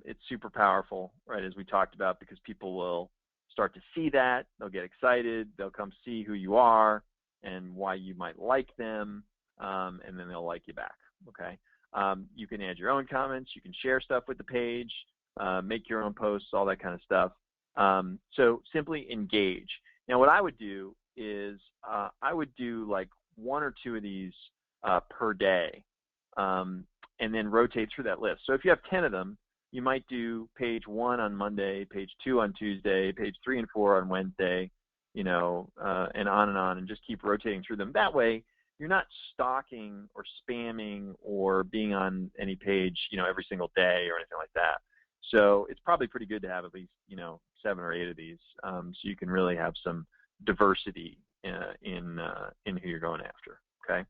It's super powerful, right, as we talked about, because people will start to see that. They'll get excited. They'll come see who you are and why you might like them, and then they'll like you back, okay? You can add your own comments. You can share stuff with the page, make your own posts, all that kind of stuff. So simply engage. Now, what I would do is I would do like 1 or 2 of these per day, and then rotate through that list. So if you have 10 of them, you might do page 1 on Monday, page 2 on Tuesday, page 3 and 4 on Wednesday, you know, and on, and just keep rotating through them. That way, you're not stalking or spamming or being on any page, you know, every single day or anything like that. So it's probably pretty good to have at least, you know, 7 or 8 of these, so you can really have some diversity in who you're going after. Okay.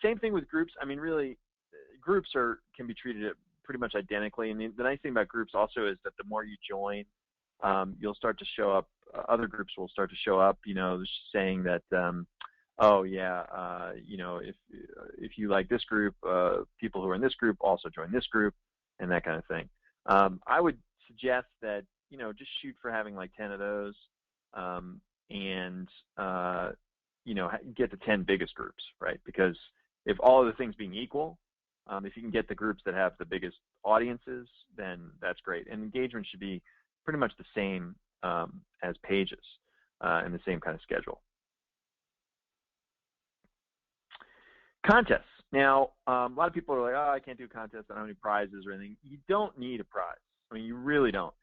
Same thing with groups. I mean, really, groups can be treated pretty much identically. And the nice thing about groups also is that the more you join, you'll start to show up. Other groups will start to show up. You know, saying that, oh yeah, you know, if you like this group, people who are in this group also join this group, and that kind of thing. I would suggest that, you know, just shoot for having like 10 of those, and you know, get the 10 biggest groups, right? Because if all of the things being equal, if you can get the groups that have the biggest audiences, then that's great. And engagement should be pretty much the same as pages, and the same kind of schedule. Contests. Now, a lot of people are like, oh, I can't do contests. I don't have any prizes or anything. You don't need a prize. I mean, you really don't.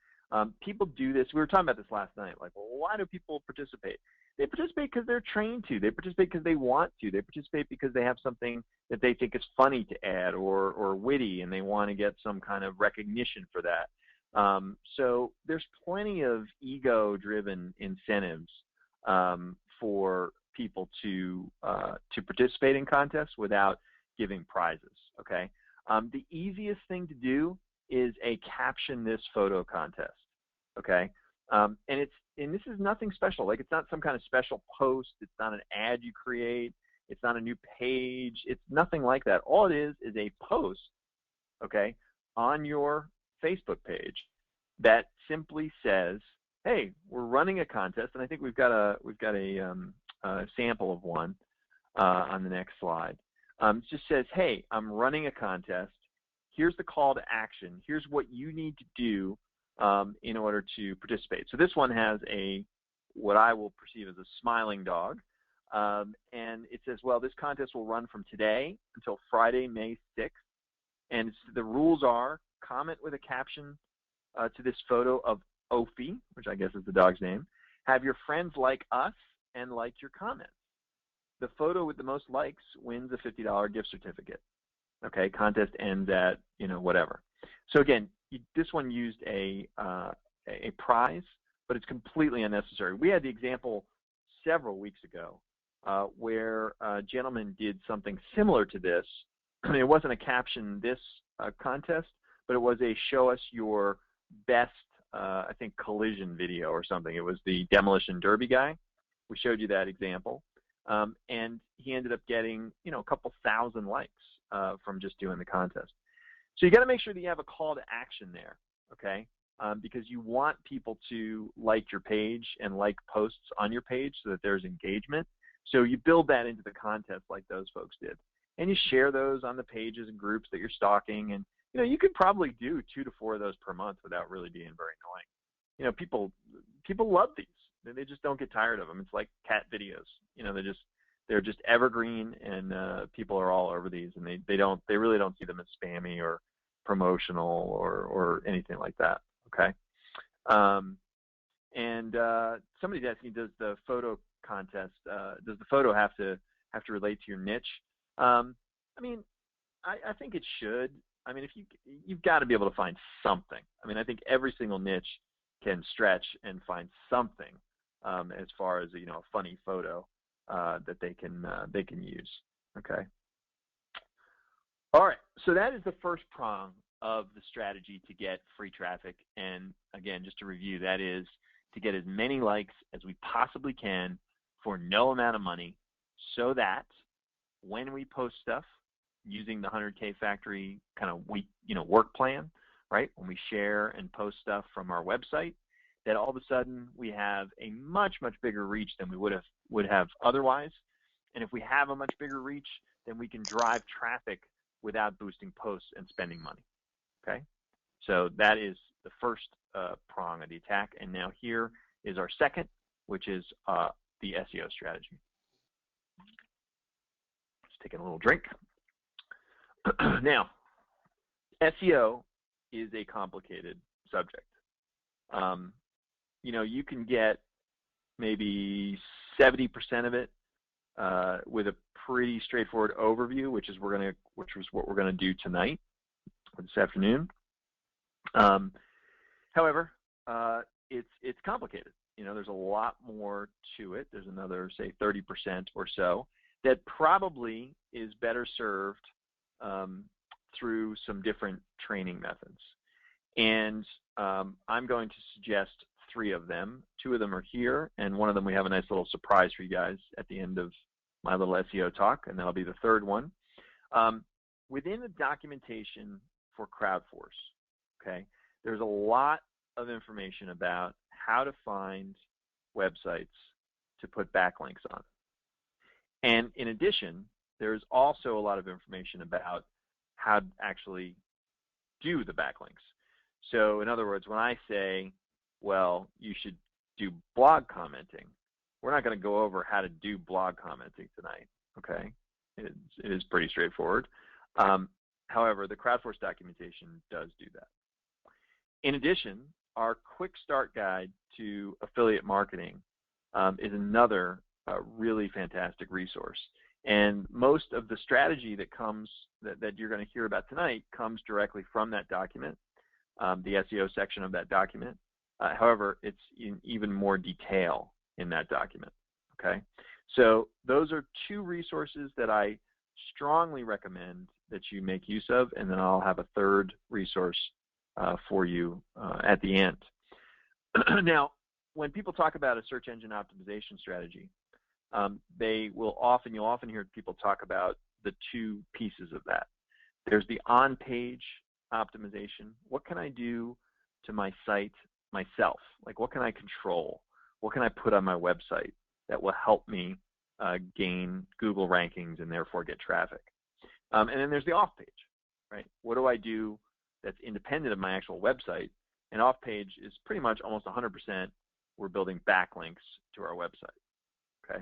People do this. We were talking about this last night. Like, well, why do people participate? They participate because they're trained to. They participate because they want to. They participate because they have something that they think is funny to add or witty, and they want to get some kind of recognition for that. So there's plenty of ego-driven incentives for people to participate in contests without giving prizes. Okay. The easiest thing to do is a caption this photo contest. Okay. And this is nothing special. Like, it's not some kind of special post. It's not an ad you create. It's not a new page. It's nothing like that. All it is a post, okay, on your Facebook page that simply says, "Hey, we're running a contest," and I think we've got a sample of one on the next slide. It just says, "Hey, I'm running a contest. Here's the call to action. Here's what you need to do in order to participate." So this one has what I will perceive as a smiling dog, and it says, well, this contest will run from today until Friday, May 6th, and the rules are comment with a caption to this photo of Ophi, which I guess is the dog's name. Have your friends like us and like your comment. The photo with the most likes wins a $50 gift certificate. Okay, contest ends at, whatever. So again, this one used a prize, but it's completely unnecessary. We had the example several weeks ago where a gentleman did something similar to this. It wasn't a caption this contest, but it was a show us your best, I think, collision video or something. It was the demolition derby guy. We showed you that example. And he ended up getting, a couple thousand likes from just doing the contest. So you got to make sure that you have a call to action there, okay? Because you want people to like your page and like posts on your page so that there's engagement. So you build that into the contest like those folks did. And you share those on the pages and groups that you're stalking. And, you could probably do 2 to 4 of those per month without really being very annoying. People love these. They just don't get tired of them. It's like cat videos. They're just evergreen, and people are all over these, and they really don't see them as spammy or promotional or anything like that. Okay. And somebody's asking, does the photo contest, does the photo have to relate to your niche? I think it should. If you've got to be able to find something. I think every single niche can stretch and find something as far as a funny photo that they can use. Okay. All right. So that is the first prong of the strategy to get free traffic. And again, just to review, that is to get as many likes as we possibly can for no amount of money, so that when we post stuff using the 100K Factory kind of work plan, right? When we share and post stuff from our website, that all of a sudden we have a much, much bigger reach than we would have otherwise. And if we have a much bigger reach, then we can drive traffic without boosting posts and spending money. Okay? So that is the first prong of the attack. And now here is our second, which is the SEO strategy. Just taking a little drink. Now, SEO is a complicated subject. You can get maybe 70% of it with a pretty straightforward overview, which is what we're gonna do tonight, or this afternoon. However, it's complicated. There's a lot more to it. There's another, say, 30% or so that probably is better served through some different training methods. And I'm going to suggest 3 of them. 2 of them are here, and one of them we have a nice little surprise for you guys at the end of my little SEO talk, and that'll be the third one. Within the documentation for CrowdForce, okay, there's a lot of information about how to find websites to put backlinks on. And in addition, there's also a lot of information about how to actually do the backlinks. So in other words, when I say, well, you should do blog commenting, we're not going to go over how to do blog commenting tonight, okay? It is pretty straightforward. However, the CrowdForce documentation does do that. In addition, our quick start guide to affiliate marketing is another really fantastic resource. And most of the strategy that you're going to hear about tonight comes directly from that document, the SEO section of that document. However, it's in even more detail in that document, okay? So those are 2 resources that I strongly recommend that you make use of, and then I'll have a third resource for you at the end. Now, when people talk about a search engine optimization strategy, you'll often hear people talk about the 2 pieces of that. There's the on-page optimization. What can I do to my site myself? Like, what can I control? What can I put on my website that will help me gain Google rankings and therefore get traffic? And then there's the off-page, right? What do I do that's independent of my actual website? And off-page is pretty much almost 100% we're building backlinks to our website, okay?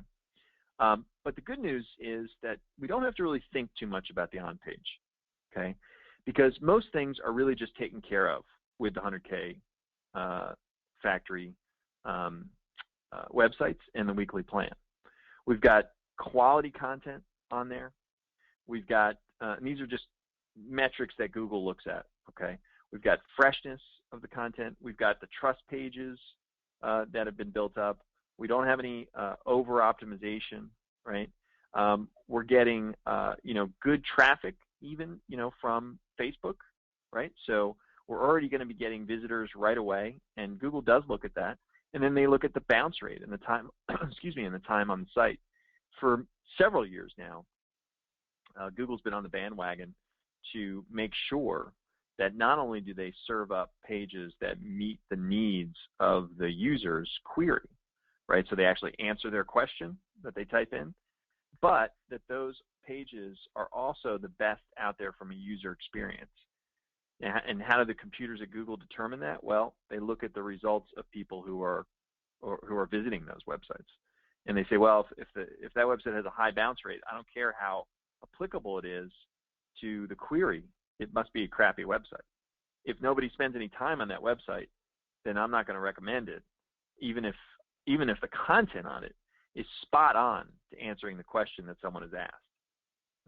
But the good news is that we don't have to really think too much about the on-page, okay? because most things are really just taken care of with the 100K factory websites and the weekly plan. We've got quality content on there. We've got, and these are just metrics that Google looks at, okay? We've got freshness of the content. We've got the trust pages that have been built up. We don't have any over-optimization, right? We're getting, good traffic even, from Facebook, right? So we're already going to be getting visitors right away, and Google does look at that. And then they look at the bounce rate and the time, and the time on the site. For several years now, Google's been on the bandwagon to make sure that not only do they serve up pages that meet the needs of the user's query, right? So they actually answer their question that they type in, but that those pages are also the best out there from a user experience. And how do the computers at Google determine that? Well, they look at the results of people who are visiting those websites, and they say, well, if that website has a high bounce rate, I don't care how applicable it is to the query, it must be a crappy website. If nobody spends any time on that website, then I'm not going to recommend it, even if the content on it is spot on to answering the question that someone has asked.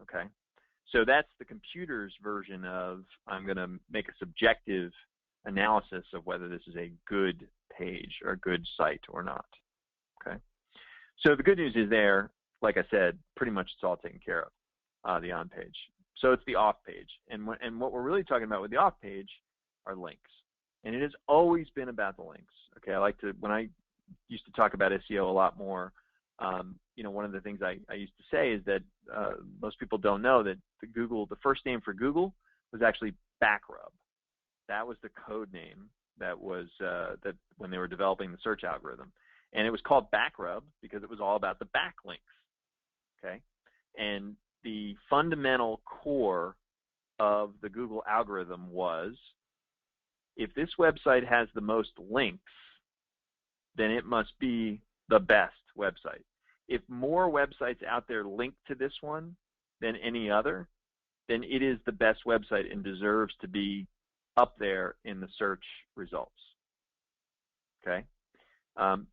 Okay? So that's the computer's version of, I'm going to make a subjective analysis of whether this is a good page or a good site or not. Okay? So the good news is there, like I said, pretty much it's all taken care of, the on page. So it's the off page. And what we're really talking about with the off page are links. And it has always been about the links. Okay, when I used to talk about SEO a lot more, one of the things I used to say is that most people don't know that the first name for Google was actually Backrub. That was the code name that was that when they were developing the search algorithm. And it was called Backrub because it was all about the backlinks. Okay? And the fundamental core of the Google algorithm was, if this website has the most links, then it must be the best website. If more websites out there link to this one than any other, then it is the best website and deserves to be up there in the search results. Okay?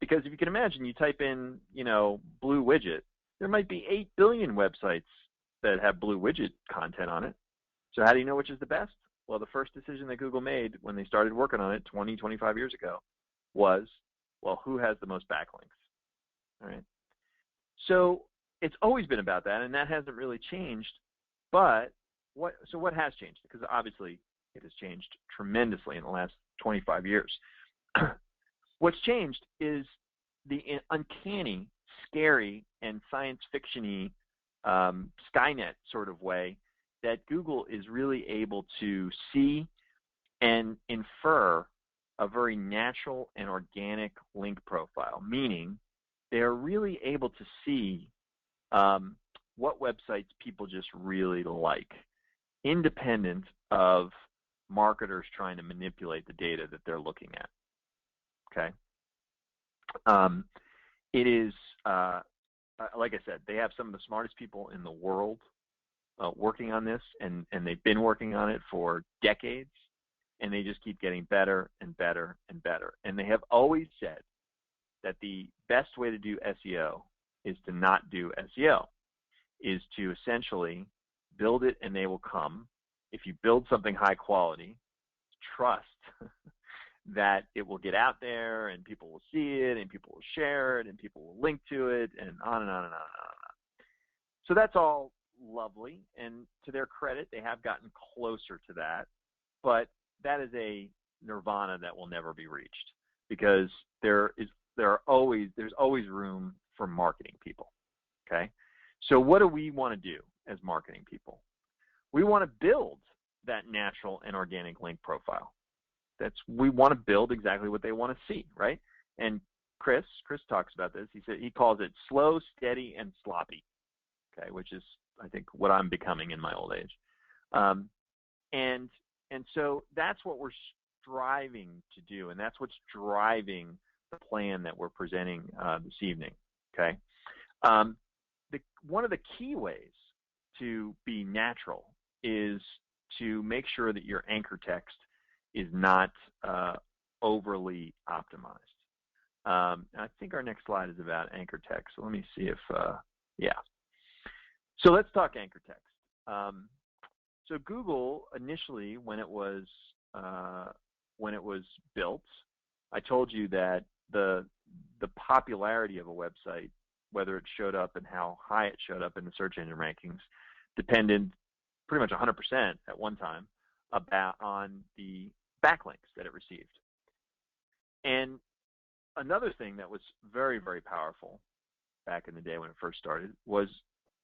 Because if you can imagine, you type in, blue widget, there might be 8 billion websites that have blue widget content on it. So how do you know which is the best? Well, the first decision that Google made when they started working on it 20, 25 years ago was, well, who has the most backlinks? All right. So it's always been about that, and that hasn't really changed. But what has changed? Because obviously it has changed tremendously in the last 25 years. What's changed is the uncanny, scary, and science fiction-y Skynet sort of way that Google is really able to see and infer a very natural and organic link profile, meaning they are really able to see what websites people just really like, independent of marketers trying to manipulate the data that they're looking at. Okay? It is, like I said, they have some of the smartest people in the world working on this, and they've been working on it for decades, and they just keep getting better and better and better. And they have always said that the best way to do SEO is to not do SEO, is to essentially build it and they will come. If you build something high quality, trust that it will get out there and people will see it and people will share it and people will link to it and on and on and on and on. So that's all lovely, and to their credit, they have gotten closer to that, but that is a nirvana that will never be reached, because there's always room for marketing people. Okay, so what do we want to do as marketing people? We want to build that natural and organic link profile. We want to build exactly what they want to see, right? And Chris talks about this. He calls it slow, steady, and sloppy. Okay, which is, I think, what I'm becoming in my old age. And so that's what we're striving to do, and that's what's driving the plan that we're presenting this evening. Okay, one of the key ways to be natural is to make sure that your anchor text is not overly optimized. I think our next slide is about anchor text. So let me see if, yeah. So let's talk anchor text. So Google initially, when it was built, I told you that the popularity of a website, whether it showed up and how high it showed up in the search engine rankings, depended pretty much 100% at one time on the backlinks that it received. And another thing that was very, very powerful back in the day when it first started was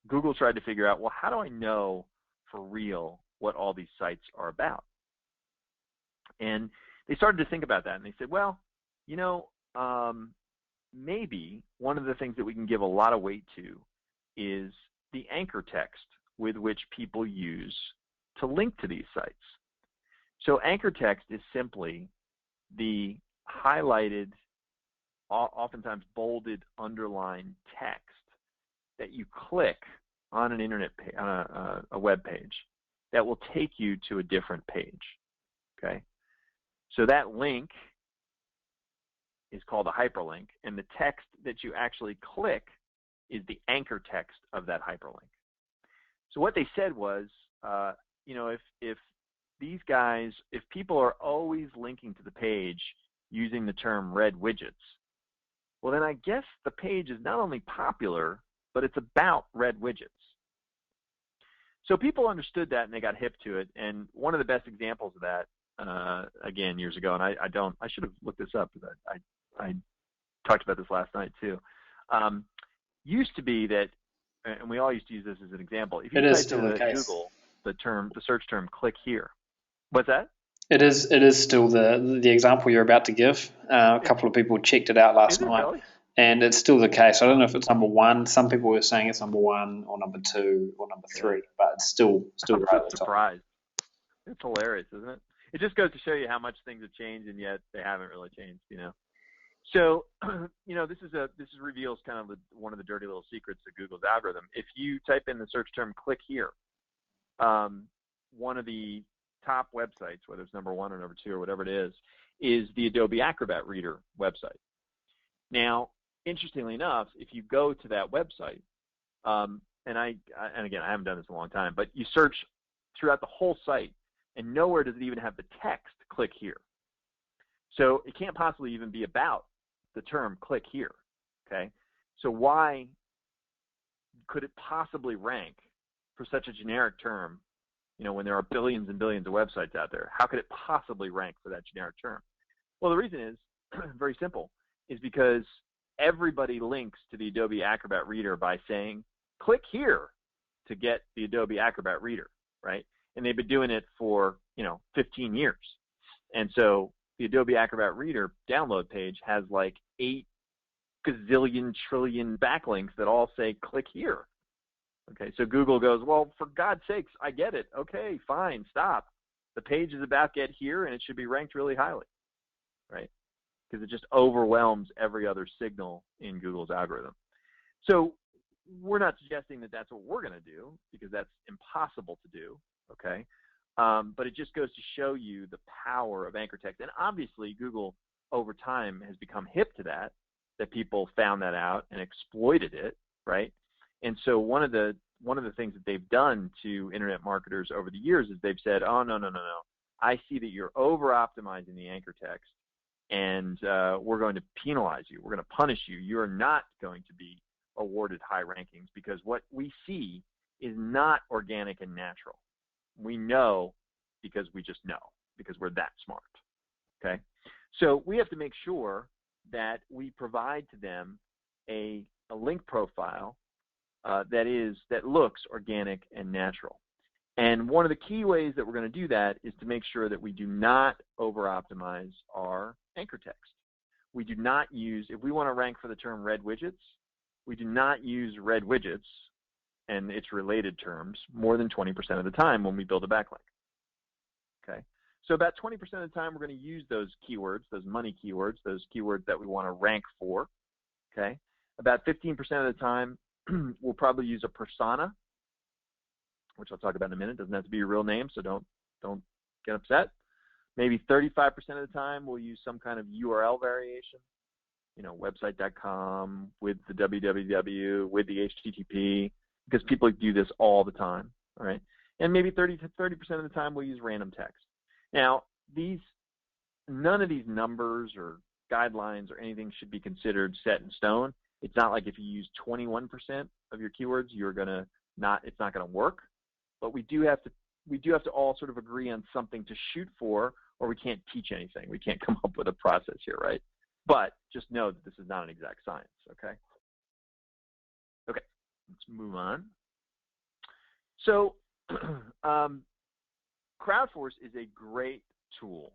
Google tried to figure out, well, how do I know for real what all these sites are about? And they started to think about that, and they said, well, you know, maybe one of the things that we can give a lot of weight to is the anchor text with which people use to link to these sites. So anchor text is simply the highlighted, oftentimes bolded, underlined text that you click on an internet page, on a web page, that will take you to a different page. Okay, so that link is called a hyperlink, and the text that you actually click is the anchor text of that hyperlink. So what they said was, you know, if these guys, if people are always linking to the page using the term red widgets, well, then I guess the page is not only popular, but it's about red widgets. So people understood that and they got hip to it. And one of the best examples of that, again, years ago, and I should have looked this up because I talked about this last night too, used to be that, and we all used to use this as an example. If you type into Google the search term "click here," what's that? It is still the example you're about to give. A couple of people checked it out last night, really? And it's still the case. I don't know if it's number one. Some people were saying it's number one or number two or number three, but it's still I'm right at the top. surprised. It's hilarious, isn't it? It just goes to show you how much things have changed, and yet they haven't really changed, you know. So, you know, this reveals kind of one of the dirty little secrets of Google's algorithm. If you type in the search term "click here," one of the top websites, whether it's number one or number two or whatever it is the Adobe Acrobat Reader website. Now, interestingly enough, if you go to that website, and again, I haven't done this in a long time, but you search throughout the whole site, and nowhere does it even have the text "click here." So it can't possibly even be about the term "click here." Okay, so why could it possibly rank for such a generic term? You know, when there are billions and billions of websites out there, how could it possibly rank for that generic term? Well, the reason is very simple, is because everybody links to the Adobe Acrobat Reader by saying, "click here" to get the Adobe Acrobat Reader, right? And they've been doing it for, 15 years. And so the Adobe Acrobat Reader download page has like 8 gazillion trillion backlinks that all say "click here." Okay, so Google goes, well, for God's sakes, I get it. Okay, fine, stop. The page is about "get here," and it should be ranked really highly, right? Because it just overwhelms every other signal in Google's algorithm. So we're not suggesting that that's what we're going to do, because that's impossible to do, okay? But it just goes to show you the power of anchor text. And obviously, Google, over time, has become hip to that people found that out and exploited it, right? And so one of the things that they've done to internet marketers over the years is they've said, oh, no. I see that you're over-optimizing the anchor text, and we're going to penalize you. We're going to punish you. You're not going to be awarded high rankings, because what we see is not organic and natural. We know because we just know, because we're that smart, okay? So we have to make sure that we provide to them a link profile that looks organic and natural. And one of the key ways that we're going to do that is to make sure that we do not over-optimize our anchor text. We do not use, if we want to rank for the term red widgets, we do not use red widgets and its related terms more than 20% of the time when we build a backlink. Okay, so about 20% of the time we're going to use those keywords, those money keywords, those keywords that we want to rank for. Okay, about 15% of the time we'll probably use a persona, which I'll talk about in a minute. It doesn't have to be your real name, so don't Don't get upset. Maybe 35% of the time we'll use some kind of URL variation, website.com with the www, with the HTTP, because people do this all the time, all right? And maybe 30% of the time we'll use random text. Now, none of these numbers or guidelines or anything should be considered set in stone. It's not like if you use 21% of your keywords, it's not going to work. But we do have to all sort of agree on something to shoot for, or we can't teach anything. We can't come up with a process here, right? But just know that this is not an exact science, okay? Okay, let's move on. So CrowdForce is a great tool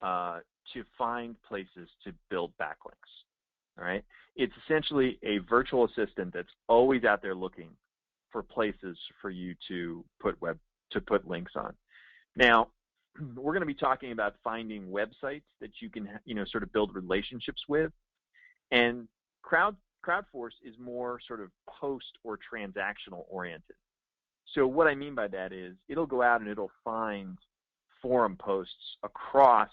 to find places to build backlinks, all right? It's essentially a virtual assistant that's always out there looking for places for you to put links on. Now, we're going to be talking about finding websites that you can, sort of build relationships with. And CrowdForce is more sort of post or transactional oriented. So what I mean by that is it'll go out and it'll find forum posts across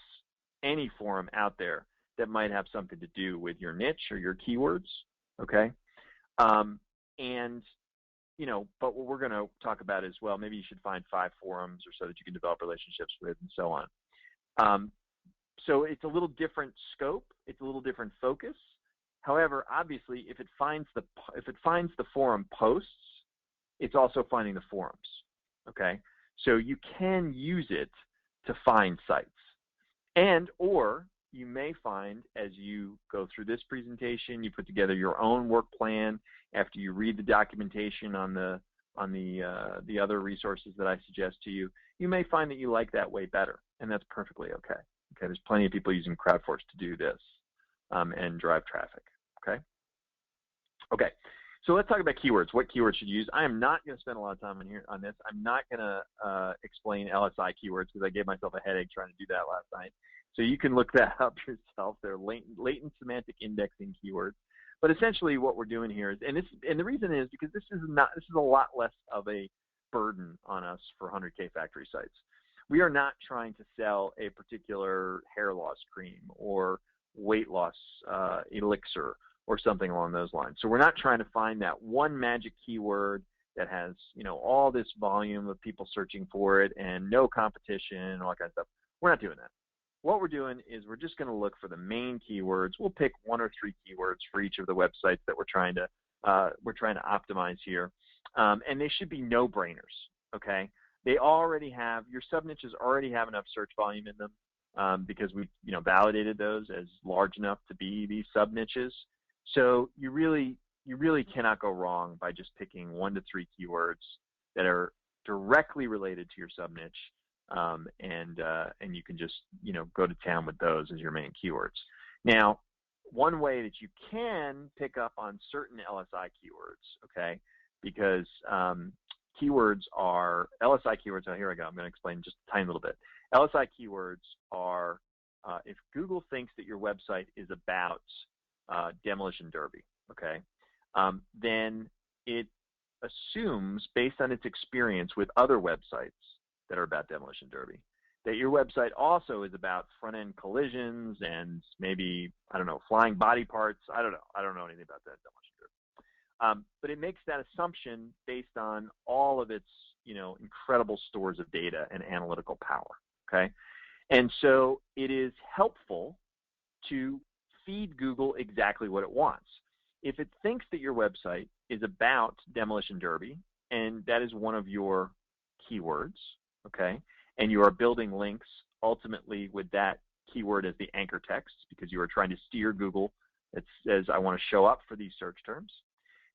any forum out there that might have something to do with your niche or your keywords, okay? But what we're going to talk about is, well, maybe you should find 5 forums or so that you can develop relationships with and so on. So it's a little different scope. It's a little different focus. However, obviously, if it finds the forum posts, it's also finding the forums, okay? So you can use it to find sites. Or you may find, as you go through this presentation, you put together your own work plan after you read the documentation on the other resources that I suggest to you. You may find that you like that way better, and that's perfectly okay. Okay, there's plenty of people using CrowdForce to do this and drive traffic. Okay. So let's talk about keywords. What keywords should you use? I am not going to spend a lot of time on this. I'm not going to explain LSI keywords because I gave myself a headache trying to do that last night. So you can look that up yourself. They're latent semantic indexing keywords. But essentially, what we're doing here is, and the reason is because this is a lot less of a burden on us for 100K factory sites. We are not trying to sell a particular hair loss cream or weight loss elixir or something along those lines. So we're not trying to find that one magic keyword that has, all this volume of people searching for it and no competition and all that kind of stuff. We're not doing that. What we're doing is we're just going to look for the main keywords. We'll pick 1 or 3 keywords for each of the websites that we're trying to optimize here, and they should be no-brainers. Okay, your sub-niches already have enough search volume in them because we've validated those as large enough to be these sub-niches. So you really cannot go wrong by just picking 1 to 3 keywords that are directly related to your sub-niche. And you can just go to town with those as your main keywords. Now, one way that you can pick up on certain LSI keywords, okay, because keywords are LSI keywords. Oh, here I go. I'm going to explain just a tiny little bit. LSI keywords are if Google thinks that your website is about demolition derby, okay, then it assumes, based on its experience with other websites that are about demolition derby, that your website also is about front-end collisions and maybe, flying body parts. I don't know anything about that demolition derby. But it makes that assumption based on all of its, incredible stores of data and analytical power, okay? And so it is helpful to feed Google exactly what it wants. If it thinks that your website is about demolition derby, and that is one of your keywords, okay, and you are building links ultimately with that keyword as the anchor text because you are trying to steer Google that says, I want to show up for these search terms,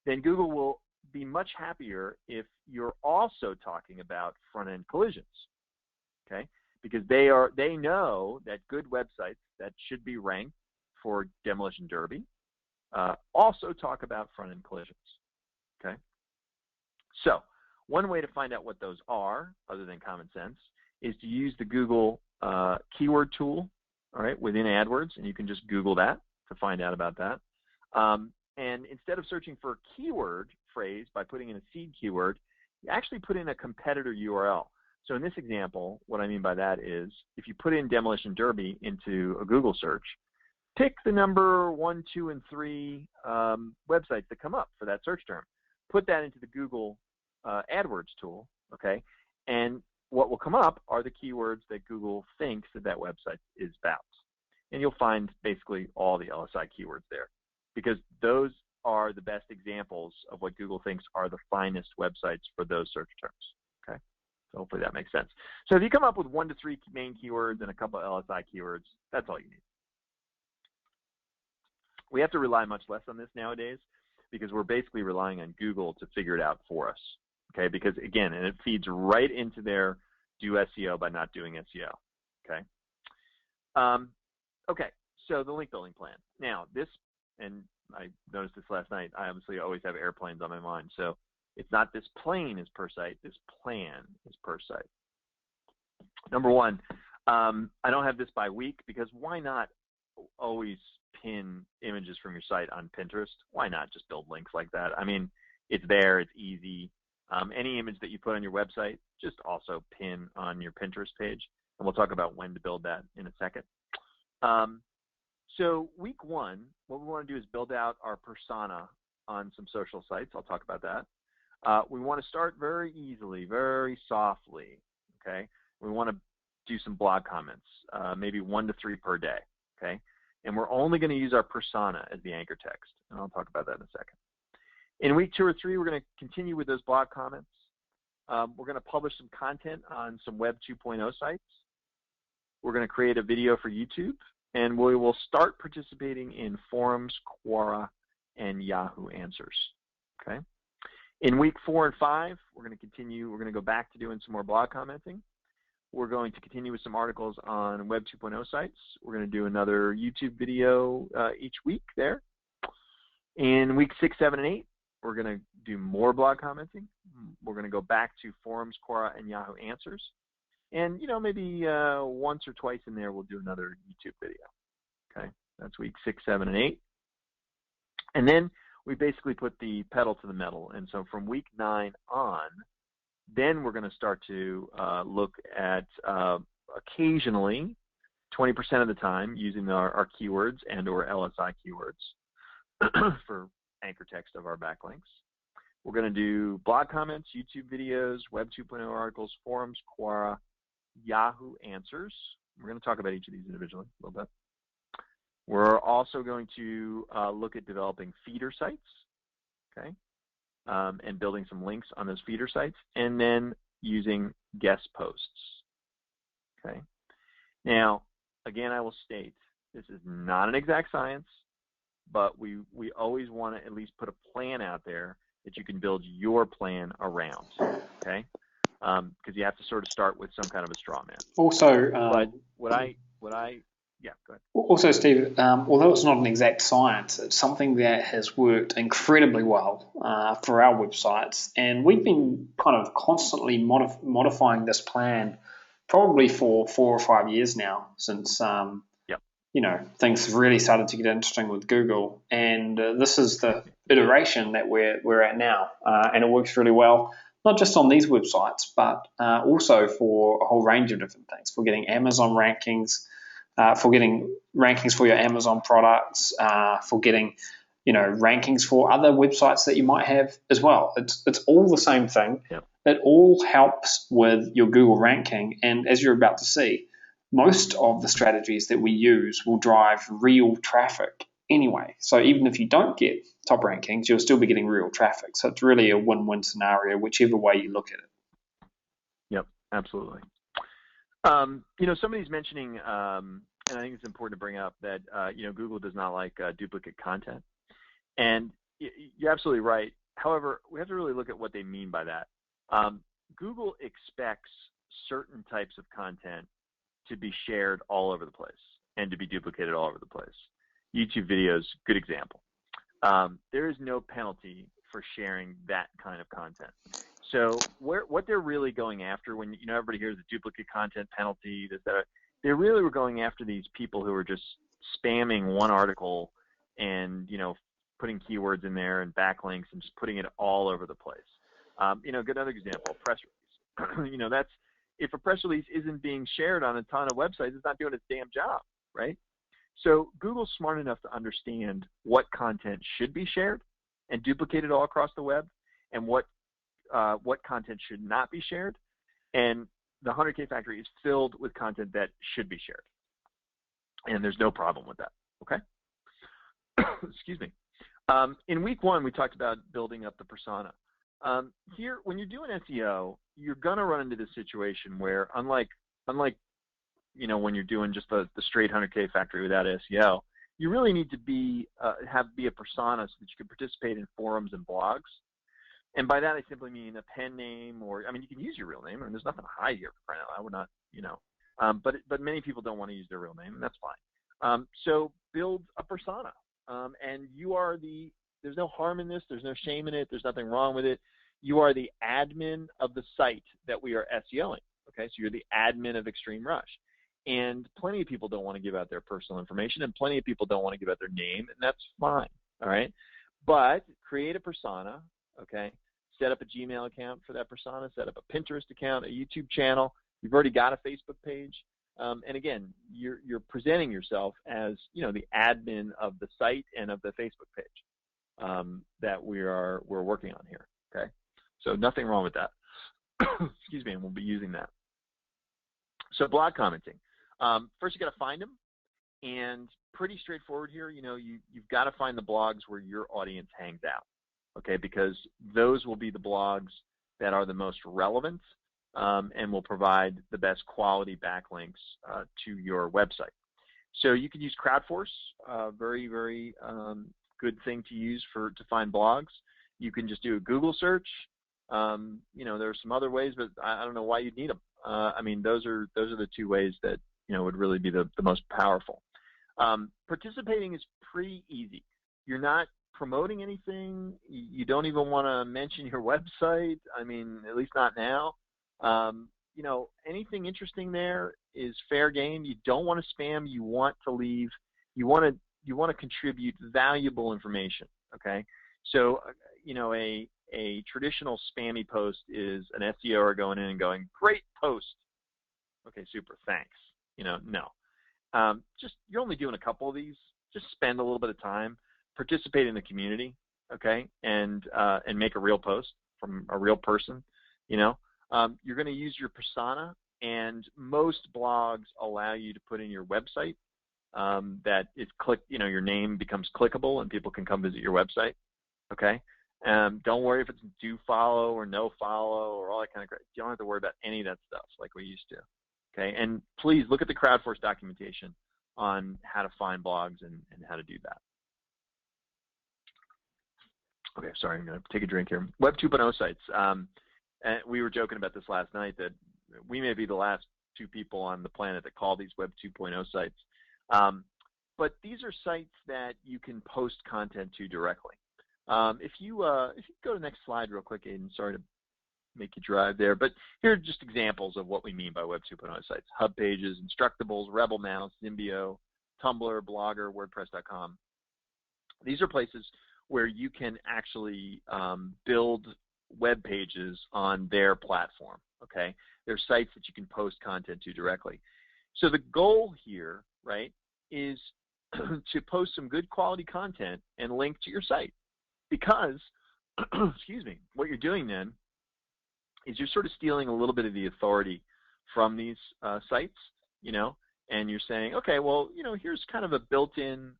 then Google will be much happier if you're also talking about front-end collisions, okay, because they know that good websites that should be ranked for demolition derby also talk about front-end collisions, okay? So one way to find out what those are, other than common sense, is to use the Google keyword tool, all right, within AdWords, and you can just Google that to find out about that. And instead of searching for a keyword phrase by putting in a seed keyword, you actually put in a competitor URL. So in this example, what I mean by that is if you put in demolition derby into a Google search, pick the number 1, 2, and 3 websites that come up for that search term. Put that into the Google AdWords tool, okay? And what will come up are the keywords that Google thinks that website is about. And you'll find basically all the LSI keywords there because those are the best examples of what Google thinks are the finest websites for those search terms, okay? So hopefully that makes sense. So if you come up with 1 to 3 main keywords and a couple of LSI keywords, that's all you need. We have to rely much less on this nowadays because we're basically relying on Google to figure it out for us, okay? Because again, and it feeds right into their do SEO by not doing SEO, okay? Okay, so the link building plan. Now this, and I noticed this last night, I obviously always have airplanes on my mind. So it's not this plane is per site, this plan is per site. Number one, I don't have this by week because why not always pin images from your site on Pinterest? Why not just build links like that? I mean, it's there, it's easy. Any image that you put on your website, just also pin on your Pinterest page. And we'll talk about when to build that in a second. So week 1, what we want to do is build out our persona on some social sites. I'll talk about that. We want to start very easily, very softly, okay? We want to do some blog comments, maybe 1 to 3 per day, okay? And we're only going to use our persona as the anchor text, and I'll talk about that in a second. In week 2 or 3, we're going to continue with those blog comments. We're going to publish some content on some Web 2.0 sites. We're going to create a video for YouTube, and we will start participating in forums, Quora, and Yahoo Answers, okay? In week 4 and 5, we're going to continue. We're going to go back to doing some more blog commenting. We're going to continue with some articles on Web 2.0 sites. We're going to do another YouTube video each week there. In week 6, 7, and 8, we're going to do more blog commenting. We're going to go back to forums, Quora, and Yahoo Answers. And, you know, maybe once or twice in there, we'll do another YouTube video. Okay, that's week 6, 7, and 8. And then we basically put the pedal to the metal. And so from week 9 on, then we're going to start to look at occasionally, 20% of the time, using our keywords and or LSI keywords for anchor text of our backlinks. We're going to do blog comments, YouTube videos, Web 2.0 articles, forums, Quora, Yahoo Answers. We're going to talk about each of these individually a little bit. We're also going to look at developing feeder sites, okay, and building some links on those feeder sites, and then using guest posts, okay. Now, again, I will state, this is not an exact science, but we always want to at least put a plan out there that you can build your plan around, okay? Because you have to sort of start with some kind of a straw man. Also, but yeah, go ahead. Also, Steve, although it's not an exact science, it's something that has worked incredibly well for our websites, and we've been kind of constantly modifying this plan probably for 4 or 5 years now since you know, things have really started to get interesting with Google, and this is the iteration that we're at now, and it works really well, not just on these websites, but also for a whole range of different things, for getting Amazon rankings, for getting rankings for your Amazon products, for getting, you know, rankings for other websites that you might have as well. It's all the same thing. Yep. It all helps with your Google ranking, and as you're about to see, most of the strategies that we use will drive real traffic anyway. So even if you don't get top rankings, you'll still be getting real traffic. So it's really a win-win scenario, whichever way you look at it. Yep, absolutely. You know, somebody's mentioning, and I think it's important to bring up that, you know, Google does not like duplicate content. And you're absolutely right. However, we have to really look at what they mean by that. Google expects certain types of content to be shared all over the place and to be duplicated all over the place. YouTube videos, good example. There is no penalty for sharing that kind of content. So what they're really going after, when, you know, everybody hears the duplicate content penalty, they really were going after these people who are just spamming one article and, you know, putting keywords in there and backlinks and just putting it all over the place. You know, good other example, press release. You know, if a press release isn't being shared on a ton of websites, it's not doing its damn job, right? So Google's smart enough to understand what content should be shared and duplicated all across the web, and what content should not be shared. And the 100K factory is filled with content that should be shared, and there's no problem with that. Okay. Excuse me. In week 1, we talked about building up the persona. Here, when you're doing SEO, you're gonna run into this situation where, unlike when you're doing just the straight 100K factory without SEO, you really need to be a persona so that you can participate in forums and blogs. And by that, I simply mean a pen name, or you can use your real name, and there's nothing to hide here. I would not, but many people don't want to use their real name, and that's fine. So build a persona, and there's no harm in this. There's no shame in it. There's nothing wrong with it. You are the admin of the site that we are SEOing. Okay, so you're the admin of Extreme Rush. And plenty of people don't want to give out their personal information, and plenty of people don't want to give out their name, and that's fine, all right? But create a persona, okay? Set up a Gmail account for that persona, set up a Pinterest account, a YouTube channel. You've already got a Facebook page. And again, you're presenting yourself as, the admin of the site and of the Facebook page that we're working on here, okay? So nothing wrong with that. Excuse me, and we'll be using that. So blog commenting. First, you got to find them, and pretty straightforward here. You've got to find the blogs where your audience hangs out, okay? Because those will be the blogs that are the most relevant and will provide the best quality backlinks to your website. So you can use Crowdforce, very, very good thing to use to find blogs. You can just do a Google search. There are some other ways, but I don't know why you'd need them. Those are the two ways that would really be the most powerful. Participating is pretty easy. You're not promoting anything. You don't even want to mention your website. At least not now. Anything interesting there is fair game. You don't want to spam. You want to leave. You want to contribute valuable information. Okay, so a traditional spammy post is an SEOer going in and going, great post. Okay, super, thanks. No. You're only doing a couple of these. Just spend a little bit of time, participate in the community, okay, and make a real post from a real person. You're going to use your persona, and most blogs allow you to put in your website that is your name becomes clickable and people can come visit your website, okay? Don't worry if it's do follow or no follow or all that kind of crap. You don't have to worry about any of that stuff like we used to. Okay, and please look at the Crowdforce documentation on how to find blogs and how to do that. Okay, sorry, I'm going to take a drink here. Web 2.0 sites. And we were joking about this last night that we may be the last 2 people on the planet that call these Web 2.0 sites. But these are sites that you can post content to directly. If you go to the next slide real quick, Aiden, sorry to make you drive there, but here are just examples of what we mean by Web 2.0 sites. Hub Pages, Instructables, Rebel Mouse, Zimbio, Tumblr, Blogger, WordPress.com. These are places where you can actually build web pages on their platform, okay? They're sites that you can post content to directly. So the goal here, right, is to post some good quality content and link to your site. Because, excuse me, what you're doing then is you're sort of stealing a little bit of the authority from these sites, and you're saying, okay, well, here's kind of a built-in,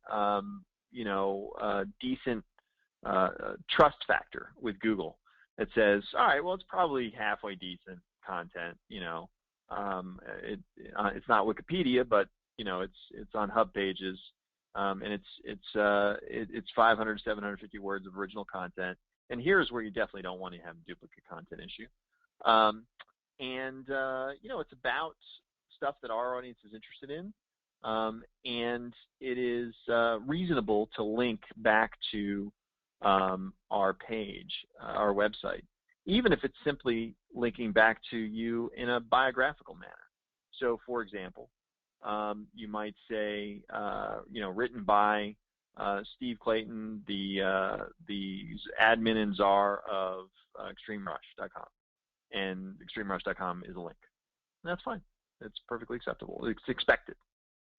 decent trust factor with Google that says, all right, well, it's probably halfway decent content, it's not Wikipedia, but, it's on Hub Pages. And it's 500, 750 words of original content. And here's where you definitely don't want to have a duplicate content issue. It's about stuff that our audience is interested in. And it is reasonable to link back to our page, our website, even if it's simply linking back to you in a biographical manner. So, for example, you might say, written by Steve Clayton, the admin and czar of ExtremeRush.com, and ExtremeRush.com is a link. That's fine. It's perfectly acceptable. It's expected.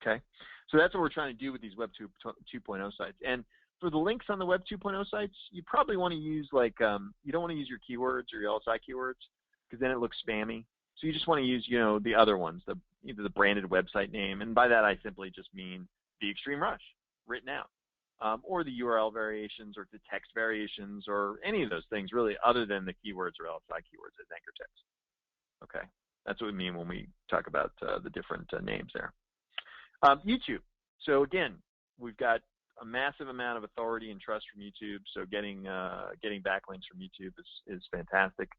Okay, so that's what we're trying to do with these Web 2.0 sites. And for the links on the Web 2.0 sites, you probably want to use you don't want to use your keywords or your LSI keywords because then it looks spammy. So you just want to use, the other ones, either the branded website name, and by that I simply just mean the Extreme Rush written out, or the URL variations or the text variations or any of those things really other than the keywords or LSI keywords as anchor text. Okay, that's what we mean when we talk about the different names there. YouTube. So again, we've got a massive amount of authority and trust from YouTube. So getting backlinks from YouTube is fantastic.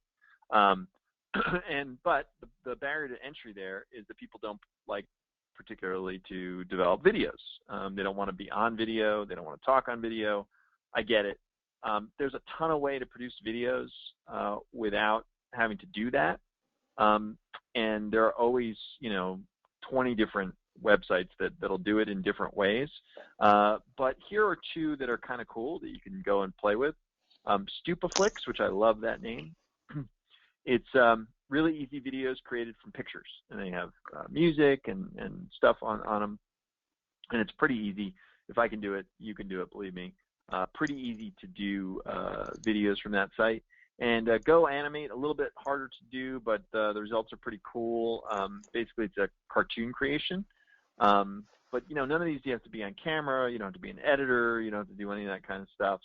But the barrier to entry there is that people don't like particularly to develop videos. They don't want to be on video. They don't want to talk on video. I get it. There's a ton of way to produce videos without having to do that. And there are always, 20 different websites that'll do it in different ways. But here are two that are kind of cool that you can go and play with. Stupaflix, which I love that name. It's really easy videos created from pictures, and they have music and stuff on them. And it's pretty easy. If I can do it, you can do it, believe me. Pretty easy to do videos from that site. And Go Animate, a little bit harder to do, but the results are pretty cool. Basically, it's a cartoon creation. But, none of these you have to be on camera. You don't have to be an editor. You don't have to do any of that kind of stuff.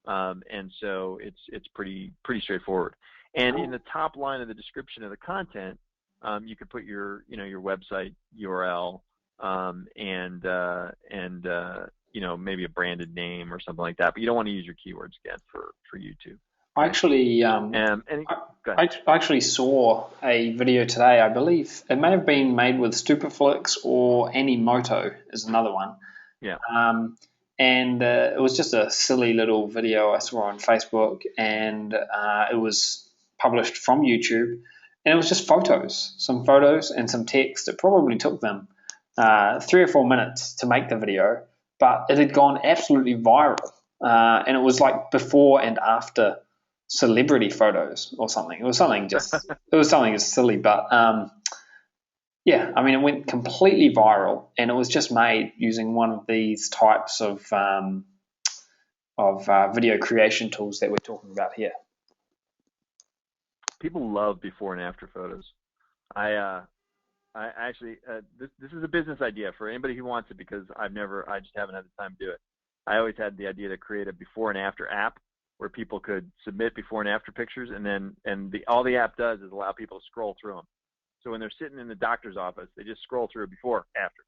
And so it's pretty straightforward. And in the top line of the description of the content, you could put your website URL and maybe a branded name or something like that. But you don't want to use your keywords again for YouTube. I actually, I actually saw a video today. I believe it may have been made with Stupaflix or Animoto is another one. Yeah. And it was just a silly little video I saw on Facebook, and it was published from YouTube, and it was just some photos and some text. It probably took them 3 or 4 minutes to make the video, but it had gone absolutely viral, and it was like before and after celebrity photos or something. It was something just silly, but yeah, I mean, it went completely viral, and it was just made using one of these types of video creation tools that we're talking about here. People love before and after photos. I actually this is a business idea for anybody who wants it, because I just haven't had the time to do it. I always had the idea to create a before and after app where people could submit before and after pictures, and all the app does is allow people to scroll through them. So when they're sitting in the doctor's office, they just scroll through before, after.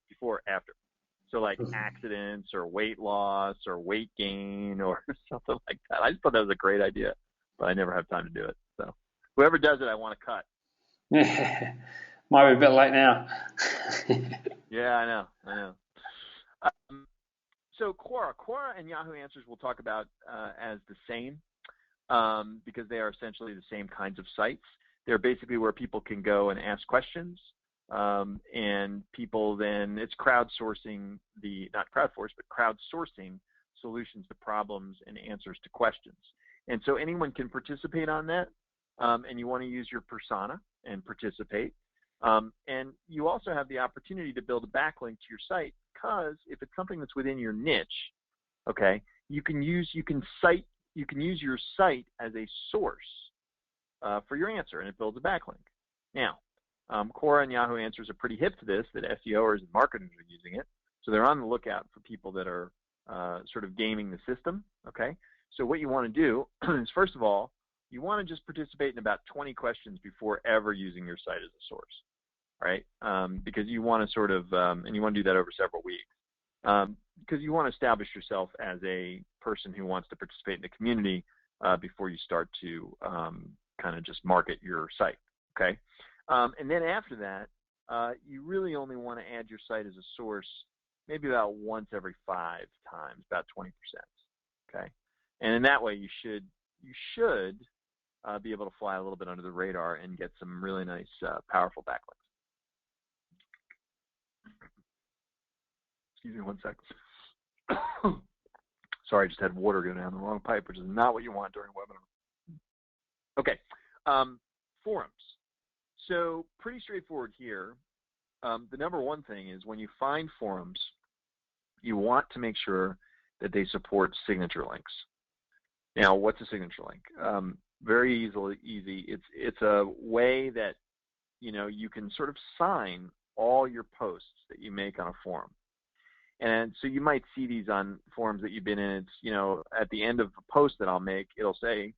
So like accidents or weight loss or weight gain or something like that. I just thought that was a great idea, but I never have time to do it. So whoever does it, I want to cut. Might be a bit late now. Yeah, I know. So Quora and Yahoo Answers we'll talk about as the same because they are essentially the same kinds of sites. They're basically where people can go and ask questions, and people then, it's crowdsourcing crowdsourcing solutions to problems and answers to questions. And so anyone can participate on that, and you want to use your persona and participate. And you also have the opportunity to build a backlink to your site, because if it's something that's within your niche, okay, you can use your site as a source for your answer, and it builds a backlink. Now, Quora and Yahoo Answers are pretty hip to this, that SEOers and marketers are using it, so they're on the lookout for people that are sort of gaming the system, okay? So what you want to do is, first of all, you want to just participate in about 20 questions before ever using your site as a source, right? Because you want to sort of, and you want to do that over several weeks, because you want to establish yourself as a person who wants to participate in the community before you start to kind of just market your site, okay? And then after that, you really only want to add your site as a source maybe about once every 5 times, about 20%, okay? And in that way, you should be able to fly a little bit under the radar and get some really nice, powerful backlinks. Excuse me 1 second. Sorry, I just had water go down the wrong pipe, which is not what you want during a webinar. Okay, forums. So pretty straightforward here. The number one thing is when you find forums, you want to make sure that they support signature links. Now, what's a signature link? Very easy. It's a way that you can sort of sign all your posts that you make on a forum. And so you might see these on forums that you've been in. It's, at the end of a post that I'll make, it'll say,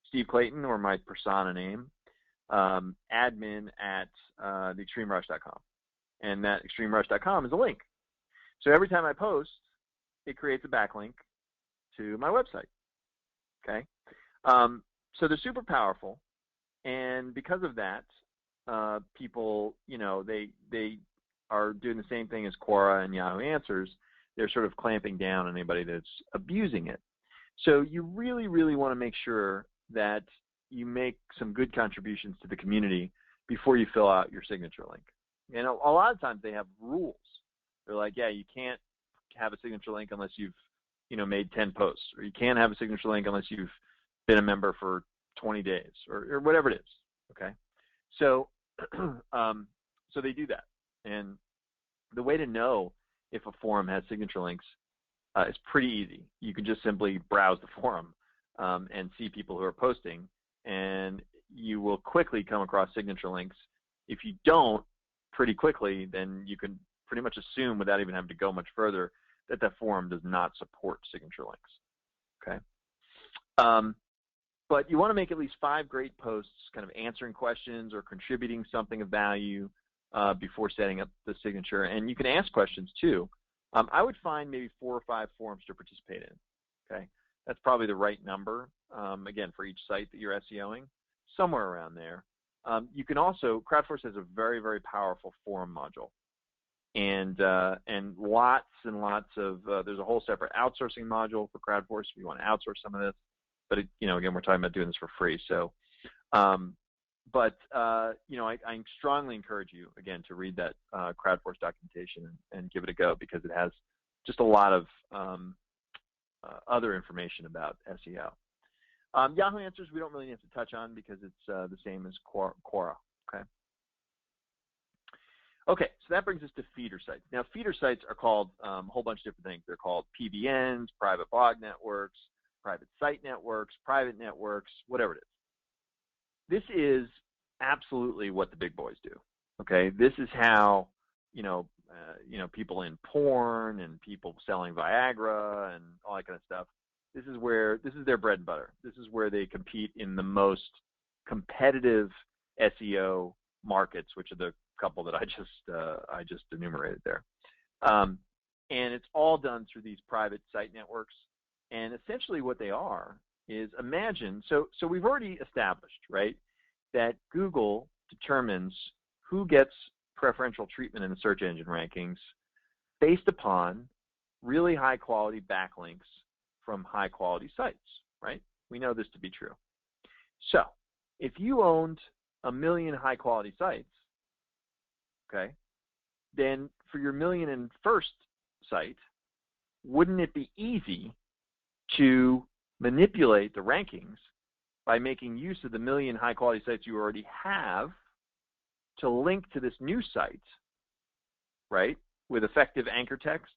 Steve Clayton, or my persona name, admin at theextremerush.com. And that extremerush.com is a link. So every time I post, it creates a backlink to my website. Okay? So they're super powerful. And because of that, people, they are doing the same thing as Quora and Yahoo Answers. They're sort of clamping down on anybody that's abusing it. So you really, really want to make sure that you make some good contributions to the community before you fill out your signature link. And a lot of times they have rules. They're like, yeah, you can't have a signature link unless you've, made 10 posts, or you can't have a signature link unless you've been a member for 20 days, or whatever it is. Okay, so so they do that, and the way to know if a forum has signature links is pretty easy. You can just simply browse the forum and see people who are posting, and you will quickly come across signature links. If you don't, pretty quickly, then you can pretty much assume, without even having to go much further, that that forum does not support signature links. Okay. But you want to make at least 5 great posts, kind of answering questions or contributing something of value before setting up the signature. And you can ask questions too. I would find maybe 4 or 5 forums to participate in. Okay, that's probably the right number. Again, for each site that you're SEOing, somewhere around there. You can also, CrowdForce has a very, very powerful forum module, and lots and lots of there's a whole separate outsourcing module for CrowdForce if you want to outsource some of this. But again, we're talking about doing this for free. So, I strongly encourage you again to read that CrowdForce documentation and give it a go, because it has just a lot of other information about SEO. Yahoo Answers we don't really have to touch on because it's the same as Quora. Okay, so that brings us to feeder sites. Now, feeder sites are called a whole bunch of different things. They're called PBNs, private blog networks, private site networks, private networks, whatever it is. This is absolutely what the big boys do. Okay, this is how people in porn and people selling Viagra and all that kind of stuff. This is their bread and butter. This is where they compete in the most competitive SEO markets, which are the couple that I just enumerated there. And it's all done through these private site networks. And essentially what they are is, imagine, so we've already established, right, that Google determines who gets preferential treatment in the search engine rankings based upon really high quality backlinks from high quality sites, right? We know this to be true. So if you owned 1 million high quality sites, okay, then for your 1,000,001st site, wouldn't it be easy to manipulate the rankings by making use of the 1 million high quality sites you already have to link to this new site, right, with effective anchor text?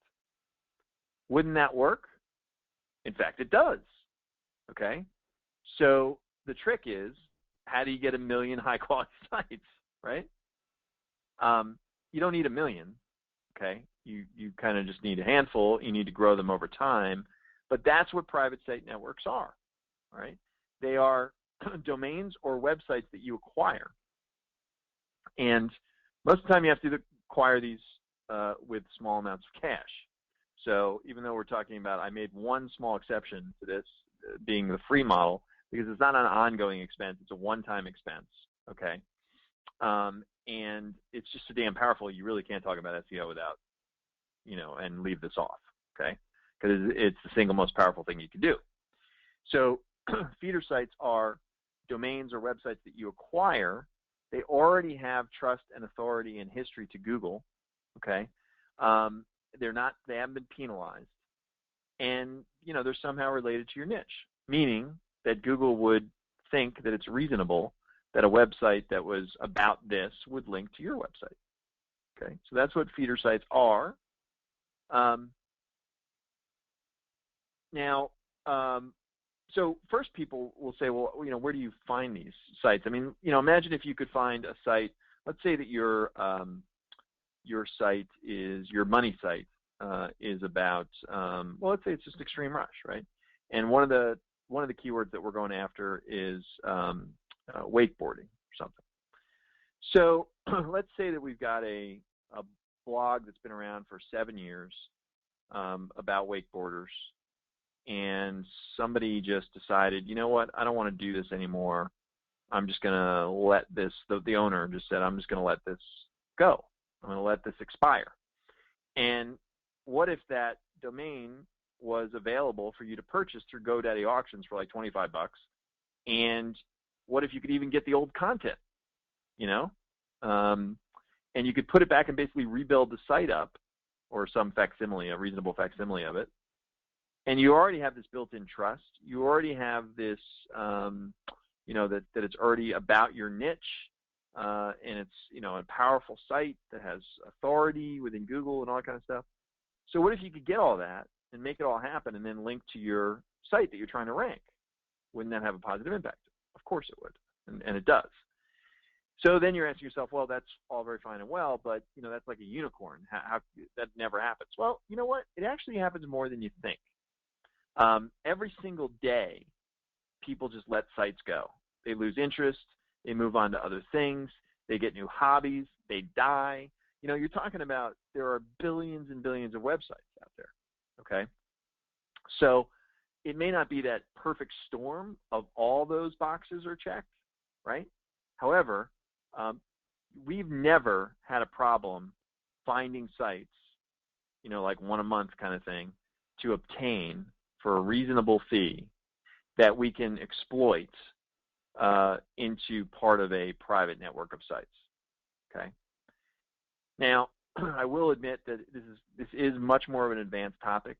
Wouldn't that work? In fact, it does. Okay, so the trick is, how do you get 1 million high quality sites, right? You don't need 1 million. Okay, you kind of just need a handful. You need to grow them over time. But that's what private site networks are, right? They are domains or websites that you acquire. And most of the time you have to acquire these with small amounts of cash. So even though we're talking about, I made one small exception to this being the free model, because it's not an ongoing expense, it's a one-time expense, okay? And it's just so damn powerful, you really can't talk about SEO without, and leave this off, okay? Because it's the single most powerful thing you can do. So feeder sites are domains or websites that you acquire. They already have trust and authority and history to Google, okay? They haven't been penalized, and they're somehow related to your niche, meaning that Google would think that it's reasonable that a website that was about this would link to your website. Okay, so that's what feeder sites are. Now, so first people will say, well, where do you find these sites? I mean, imagine if you could find a site. Let's say that your site is your money site is about well, let's say it's just Extreme Rush, right? And one of the keywords that we're going after is wakeboarding or something. So let's say that we've got a blog that's been around for 7 years about wakeboarders, and somebody just decided, you know what, I don't want to do this anymore. I'm just going to let this, the owner just said, I'm just going to let this go. I'm going to let this expire. And what if that domain was available for you to purchase through GoDaddy auctions for like $25? And what if you could even get the old content, and you could put it back and basically rebuild the site up, or some facsimile, a reasonable facsimile of it. And you already have this built-in trust. You already have this, that it's already about your niche, and it's, a powerful site that has authority within Google and all that kind of stuff. So what if you could get all that and make it all happen and then link to your site that you're trying to rank? Wouldn't that have a positive impact? Of course it would, and it does. So then you're asking yourself, well, that's all very fine and well, but, that's like a unicorn. How that never happens? Well, you know what? It actually happens more than you think. Every single day, people just let sites go. They lose interest. They move on to other things. They get new hobbies. They die. You're talking about there are billions and billions of websites out there, okay? So it may not be that perfect storm of all those boxes are checked, right? However, we've never had a problem finding sites, like one a month kind of thing, to obtain for a reasonable fee that we can exploit into part of a private network of sites. Okay. Now, I will admit that this is much more of an advanced topic.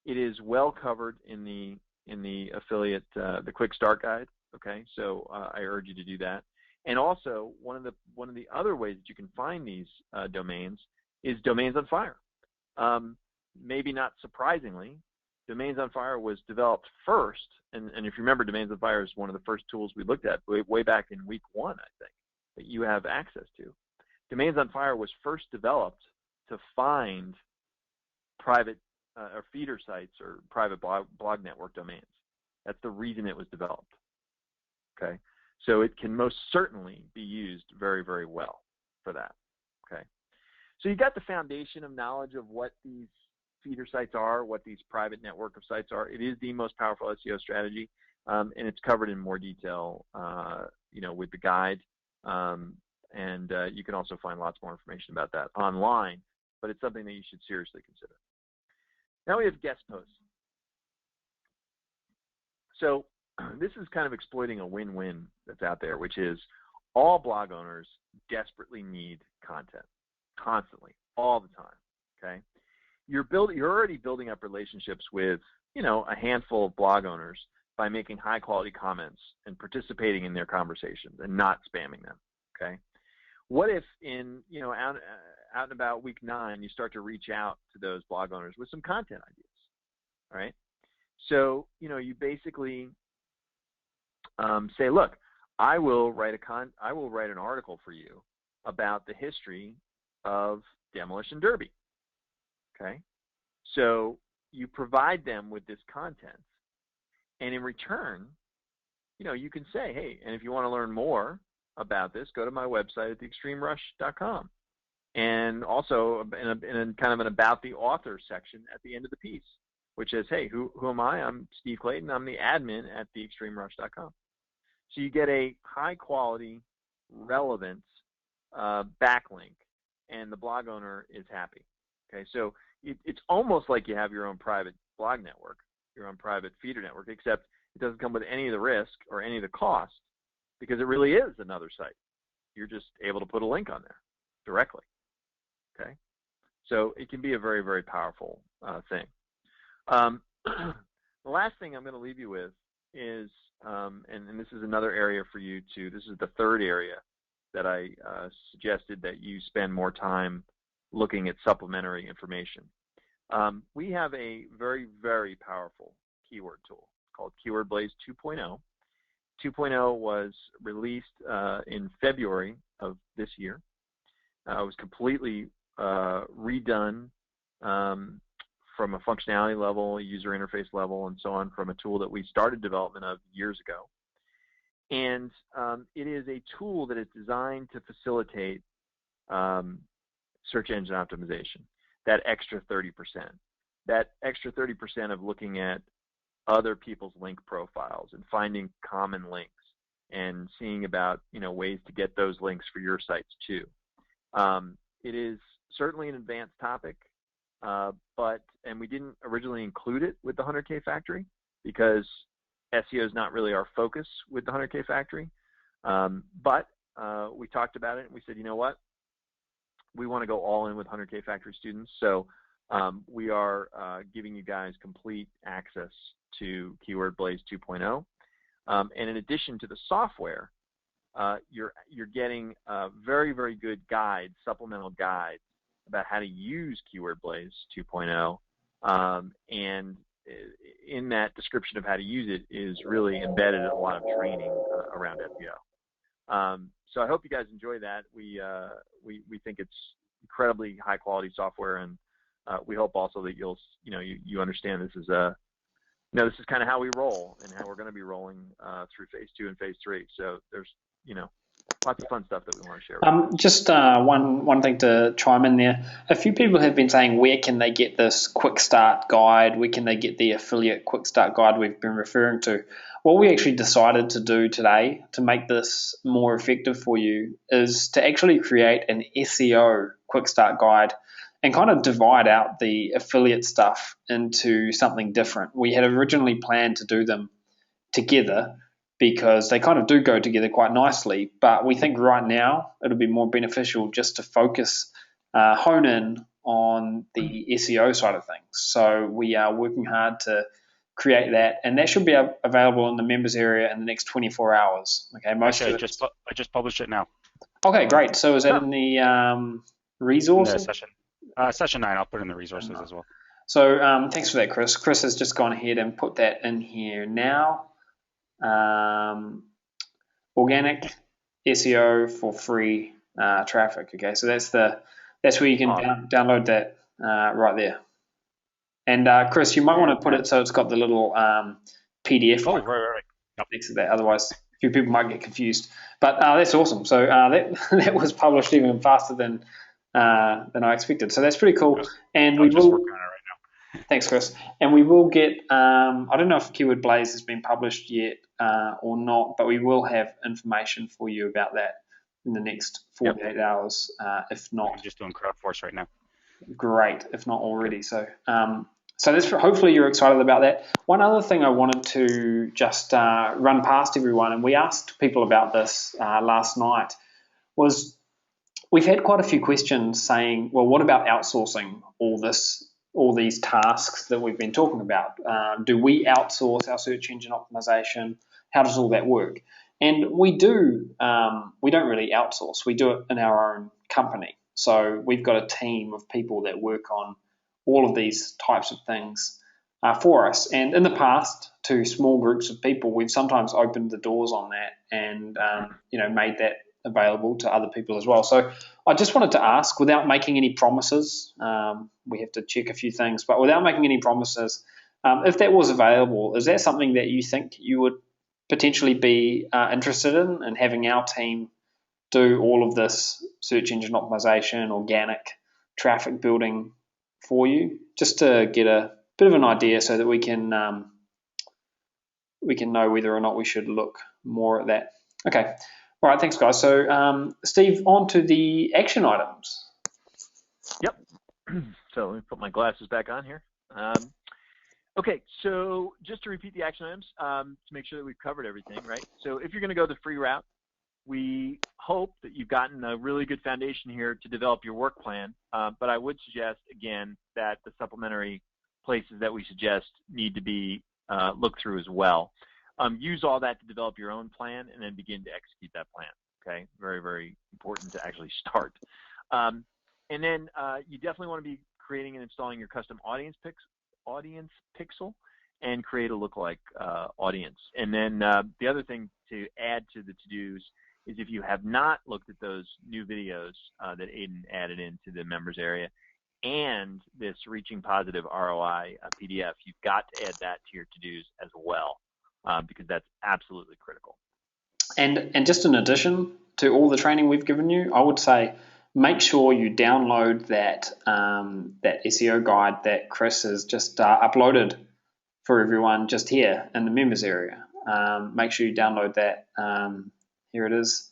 It is well covered in the affiliate, the Quick Start Guide. Okay, so I urge you to do that. And also, one of the other ways that you can find these domains is Domains on Fire. Maybe not surprisingly, Domains on Fire was developed first, and if you remember, Domains on Fire is one of the first tools we looked at way back in week 1, I think, that you have access to. Domains on Fire was first developed to find private or feeder sites or private blog network domains. That's the reason it was developed. Okay, so it can most certainly be used very, very well for that. Okay, so you got the foundation of knowledge of what these feeder sites are, what these private network of sites are. It is the most powerful SEO strategy, and it's covered in more detail, with the guide. And you can also find lots more information about that online, but it's something that you should seriously consider. Now we have guest posts. So this is kind of exploiting a win-win that's out there, which is all blog owners desperately need content, constantly, all the time. Okay, you're already building up relationships with a handful of blog owners by making high-quality comments and participating in their conversations and not spamming them. Okay. What if in, out and about week 9, you start to reach out to those blog owners with some content ideas, all right? So, you basically say, look, I will write an article for you about the history of Demolition Derby, okay? So you provide them with this content, and in return, you can say, hey, and if you want to learn more about this, go to my website at theextremerush.com. And also in kind of an about the author section at the end of the piece, which says, hey, who am I? I'm Steve Clayton. I'm the admin at theextremerush.com. So you get a high quality, relevant backlink, and the blog owner is happy. Okay, so it's almost like you have your own private blog network, your own private feeder network, except it doesn't come with any of the risk or any of the cost, because it really is another site. You're just able to put a link on there directly. Okay, so it can be a very, very powerful thing. The last thing I'm going to leave you with is, and this is another area for you to, this is the third area that I suggested that you spend more time looking at supplementary information. We have a very, very powerful keyword tool called Keyword Blaze 2.0. 2.0 was released in February of this year. It was completely redone from a functionality level, user interface level, and so on, from a tool that we started development of years ago. And it is a tool that is designed to facilitate search engine optimization, that extra 30%. That extra 30% of looking at other people's link profiles and finding common links and seeing about, ways to get those links for your sites too. It is certainly an advanced topic, and we didn't originally include it with the 100K Factory because SEO is not really our focus with the 100K Factory. But we talked about it and we said, you know what? We want to go all in with 100K Factory students. So we are giving you guys complete access to Keyword Blaze 2.0. And in addition to the software, you're getting very, very good guides, supplemental guides about how to use Keyword Blaze 2.0. And in that description of how to use it is really embedded a lot of training around SEO. So I hope you guys enjoy that. We think it's incredibly high quality software, and we hope also that you understand this is this is kind of how we roll and how we're going to be rolling through phase 2 and phase 3. So there's lots of fun stuff that we want to share with you. Just one thing to chime in there. A few people have been saying, where can they get this quick start guide? Where can they get the affiliate quick start guide we've been referring to? What we actually decided to do today to make this more effective for you is to actually create an SEO quick start guide and kind of divide out the affiliate stuff into something different. We had originally planned to do them together because they kind of do go together quite nicely, but we think right now it'll be more beneficial just to focus, hone in on the SEO side of things. So we are working hard to create that, and that should be available in the members area in the next 24 hours. Okay, Actually, I just published it now. Okay, great. So is that in the resources? Session 9. I'll put in the resources as well. So thanks for that, Chris. Chris has just gone ahead and put that in here now. Organic SEO for free traffic. Okay, so that's where you can download that right there. And Chris, you might want to put it so it's got the little PDF. Oh, right. Yep. Next to that. Otherwise, a few people might get confused. But that's awesome. So that was published even faster than I expected. So that's pretty cool. And we will working on it right now. Thanks, Chris. And we will get. I don't know if Keyword Blaze has been published yet or not, but we will have information for you about that in the next 48 hours. If not, I'm just doing CrowdForce right now. Great, if not already. So that's hopefully you're excited about that. One other thing I wanted to just run past everyone, and we asked people about this last night, was we've had quite a few questions saying, well, what about outsourcing all these tasks that we've been talking about? Do we outsource our search engine optimization? How does all that work? And we do. We don't really outsource. We do it in our own company. So we've got a team of people that work on all of these types of things for us. And in the past, to small groups of people, we've sometimes opened the doors on that and made that available to other people as well. So I just wanted to ask, without making any promises, we have to check a few things, but without making any promises, if that was available, is that something that you think you would potentially be interested in having our team do all of this search engine optimization, organic traffic building for you, just to get a bit of an idea so that we can know whether or not we should look more at that. Okay. All right. Thanks, guys. So, Steve, on to the action items. Yep. So let me put my glasses back on here. Okay. So just to repeat the action items, to make sure that we've covered everything, right? So if you're going to go the free route, we hope that you've gotten a really good foundation here to develop your work plan, but I would suggest, again, that the supplementary places that we suggest need to be looked through as well. Use all that to develop your own plan and then begin to execute that plan. Okay, very, very important to actually start. And then you definitely want to be creating and installing your custom audience pixel and create a lookalike audience. And then the other thing to add to the to-dos is if you have not looked at those new videos that Aiden added into the members area and this reaching positive ROI PDF, you've got to add that to your to-dos as well because that's absolutely critical. And just in addition to all the training we've given you, I would say make sure you download that that SEO guide that Chris has just uploaded for everyone just here in the members area. Make sure you download that. Here it is.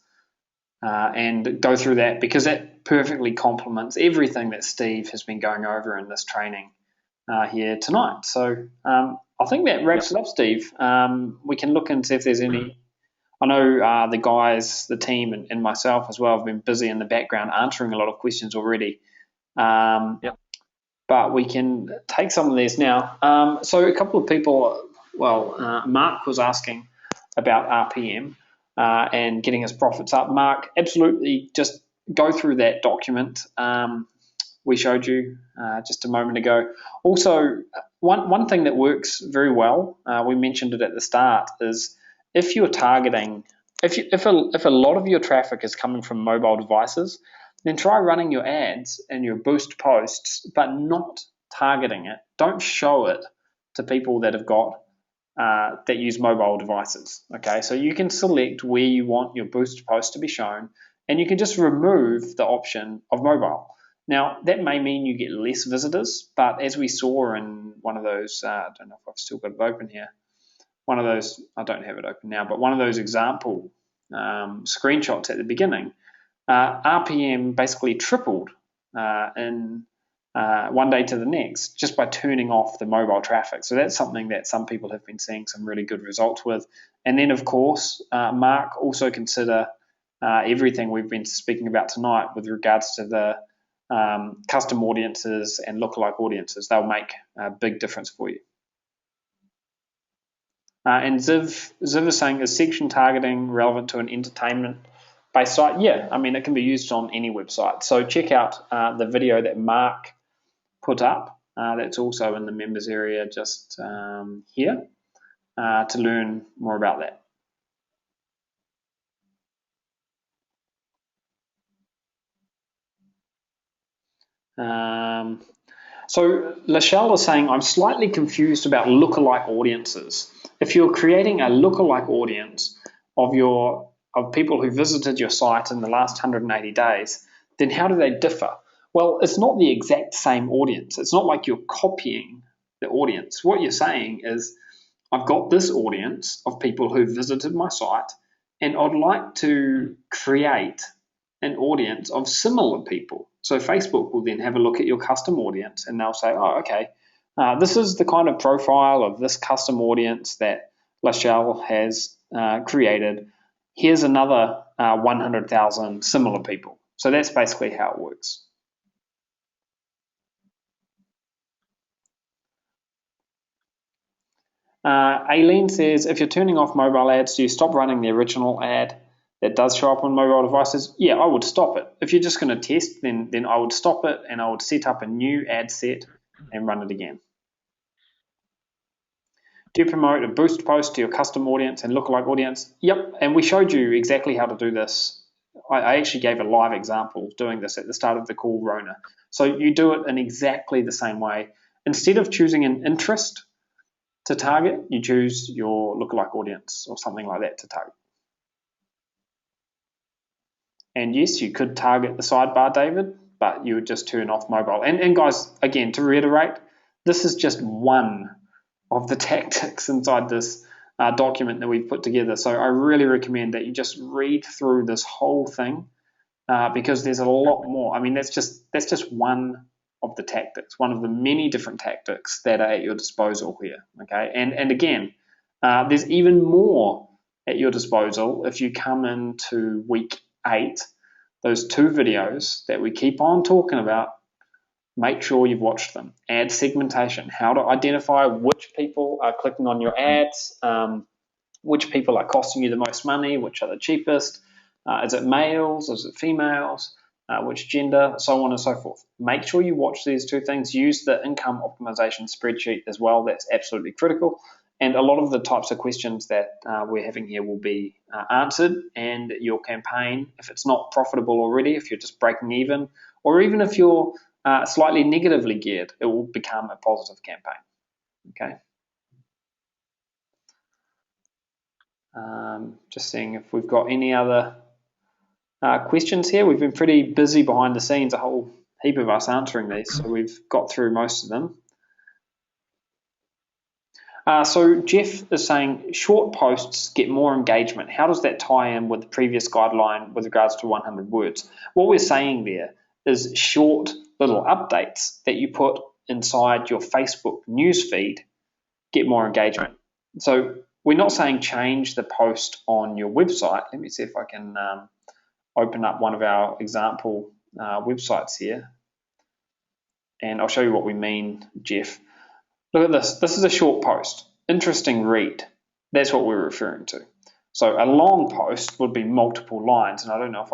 And go through that because that perfectly complements everything that Steve has been going over in this training here tonight. So I think that wraps it up, Steve. We can look and see if there's any. I know the guys, the team, and myself as well have been busy in the background answering a lot of questions already. But we can take some of these now. So a couple of people, Mark was asking about RPM and getting his profits up. Mark, absolutely, just go through that document we showed you just a moment ago. Also, one thing that works very well, we mentioned it at the start, is if you're targeting, if a lot of your traffic is coming from mobile devices, then try running your ads and your boost posts, but not targeting it. Don't show it to people that have got that use mobile devices. Okay, so you can select where you want your boost post to be shown, and you can just remove the option of mobile. Now, that may mean you get less visitors, but as we saw in one of those, I don't know if I've still got it open here, one of those, I don't have it open now, but one of those example screenshots at the beginning, RPM basically tripled in one day to the next just by turning off the mobile traffic. So that's something that some people have been seeing some really good results with. And then, of course, Mark, also consider everything we've been speaking about tonight with regards to the custom audiences and lookalike audiences. They'll make a big difference for you. And Ziv is saying, is section targeting relevant to an entertainment-based site? Yeah, I mean, it can be used on any website. So check out the video that Mark put up. That's also in the members area just here to learn more about that. So Lachelle is saying, I'm slightly confused about lookalike audiences. If you're creating a lookalike audience of people who visited your site in the last 180 days, then how do they differ? Well, it's not the exact same audience. It's not like you're copying the audience. What you're saying is, I've got this audience of people who visited my site, and I'd like to create an audience of similar people. So Facebook will then have a look at your custom audience and they'll say, oh, okay, this is the kind of profile of this custom audience that Lachelle has created. Here's another 100,000 similar people. So that's basically how it works. Aileen says, if you're turning off mobile ads, do you stop running the original ad that does show up on mobile devices? Yeah, I would stop it. If you're just going to test, then I would stop it and I would set up a new ad set and run it again. Do you promote a boost post to your custom audience and lookalike audience? Yep, and we showed you exactly how to do this. I actually gave a live example of doing this at the start of the call, Rona. So you do it in exactly the same way. Instead of choosing an interest to target, you choose your lookalike audience or something like that to target. And yes, you could target the sidebar, David, but you would just turn off mobile. And guys, again, to reiterate, this is just one of the tactics inside this document that we've put together. So I really recommend that you just read through this whole thing because there's a lot more. I mean, that's just one of the tactics, one of the many different tactics that are at your disposal here. Okay, and again, there's even more at your disposal if you come into week 8, those 2 videos that we keep on talking about. Make sure you've watched them. Ad segmentation, how to identify which people are clicking on your ads, which people are costing you the most money, which are the cheapest, is it males, is it females, which gender, so on and so forth. Make sure you watch these two things. Use the income optimization spreadsheet as well. That's absolutely critical. And a lot of the types of questions that we're having here will be answered, and your campaign, if it's not profitable already, if you're just breaking even, or even if you're slightly negatively geared, it will become a positive campaign. Okay. Just seeing if we've got any other questions here. We've been pretty busy behind the scenes, a whole heap of us answering these, so we've got through most of them. So Jeff is saying short posts get more engagement. How does that tie in with the previous guideline with regards to 100 words? What we're saying there is short little updates that you put inside your Facebook newsfeed get more engagement. So we're not saying change the post on your website. Let me see if I can open up one of our example websites here, and I'll show you what we mean, Jeff. Look at this. This is a short post. Interesting read. That's what we're referring to. So a long post would be multiple lines, and I don't know if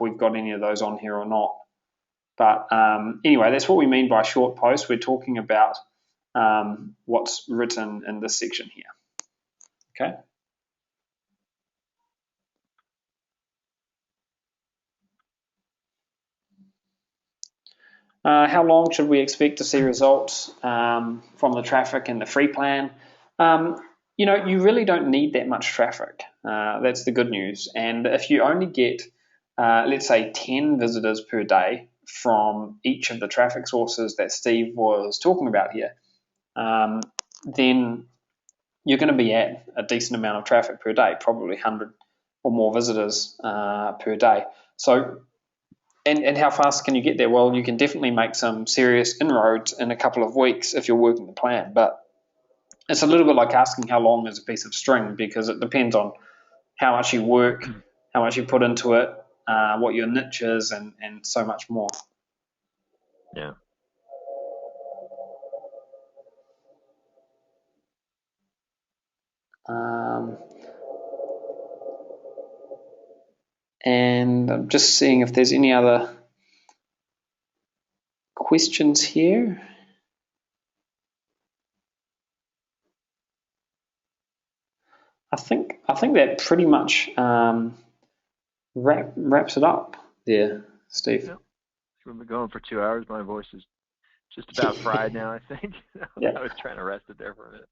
we've got any of those on here or not. But anyway, that's what we mean by short post. We're talking about what's written in this section here. Okay. How long should we expect to see results from the traffic in the free plan? You really don't need that much traffic. That's the good news. And if you only get, let's say, 10 visitors per day from each of the traffic sources that Steve was talking about here, then you're going to be at a decent amount of traffic per day, probably 100 or more visitors per day. So, and how fast can you get there? Well, you can definitely make some serious inroads in a couple of weeks if you're working the plan. But it's a little bit like asking how long is a piece of string, because it depends on how much you work, how much you put into it, what your niche is, and so much more. Yeah. And I'm just seeing if there's any other questions here. I think that pretty much wraps it up there, Steve. Yeah. We've been going for 2 hours. My voice is just about fried now, I think. Yeah. I was trying to rest it there for a minute.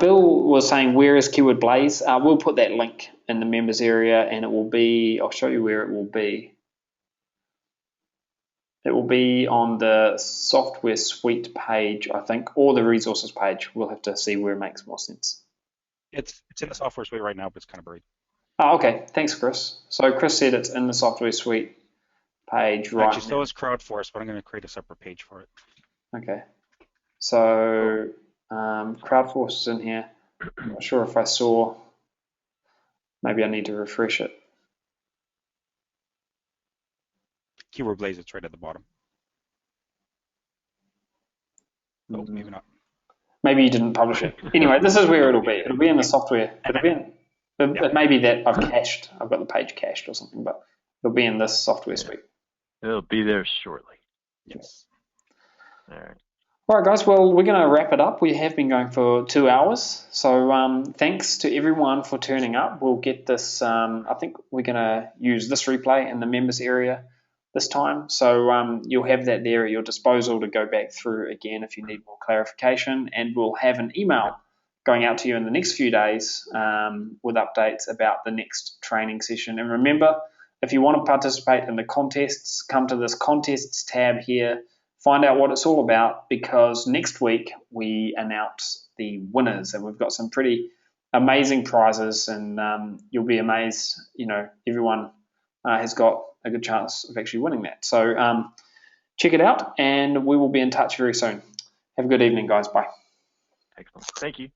Bill was saying, where is Keyword Blaze? We'll put that link in the members area, and it will be, I'll show you where it will be. It will be on the software suite page, I think, or the resources page. We'll have to see where it makes more sense. It's in the software suite right now, but it's kind of buried. Oh, okay. Thanks, Chris. So Chris said it's in the software suite page right Actually, still is CrowdForce, but I'm going to create a separate page for it. Okay. So CrowdForce is in here. I'm not sure if I saw. Maybe I need to refresh it. Keyword Blaze, it's right at the bottom. Oh, maybe not. Maybe you didn't publish it. Anyway, this is where it'll be. It'll be in the software. It'll be in. It may be that I've cached. I've got the page cached or something, but it'll be in this software suite. It'll be there shortly. Yes. All right. All right, guys. Well, we're going to wrap it up. We have been going for 2 hours. So thanks to everyone for turning up. We'll get this. I think we're going to use this replay in the members area this time. So you'll have that there at your disposal to go back through again if you need more clarification. And we'll have an email going out to you in the next few days with updates about the next training session. And remember, if you want to participate in the contests, come to this contests tab here, find out what it's all about, because next week we announce the winners, and we've got some pretty amazing prizes, and you'll be amazed. Everyone has got a good chance of actually winning that. So check it out, and we will be in touch very soon. Have a good evening, guys. Bye. Excellent. Thank you.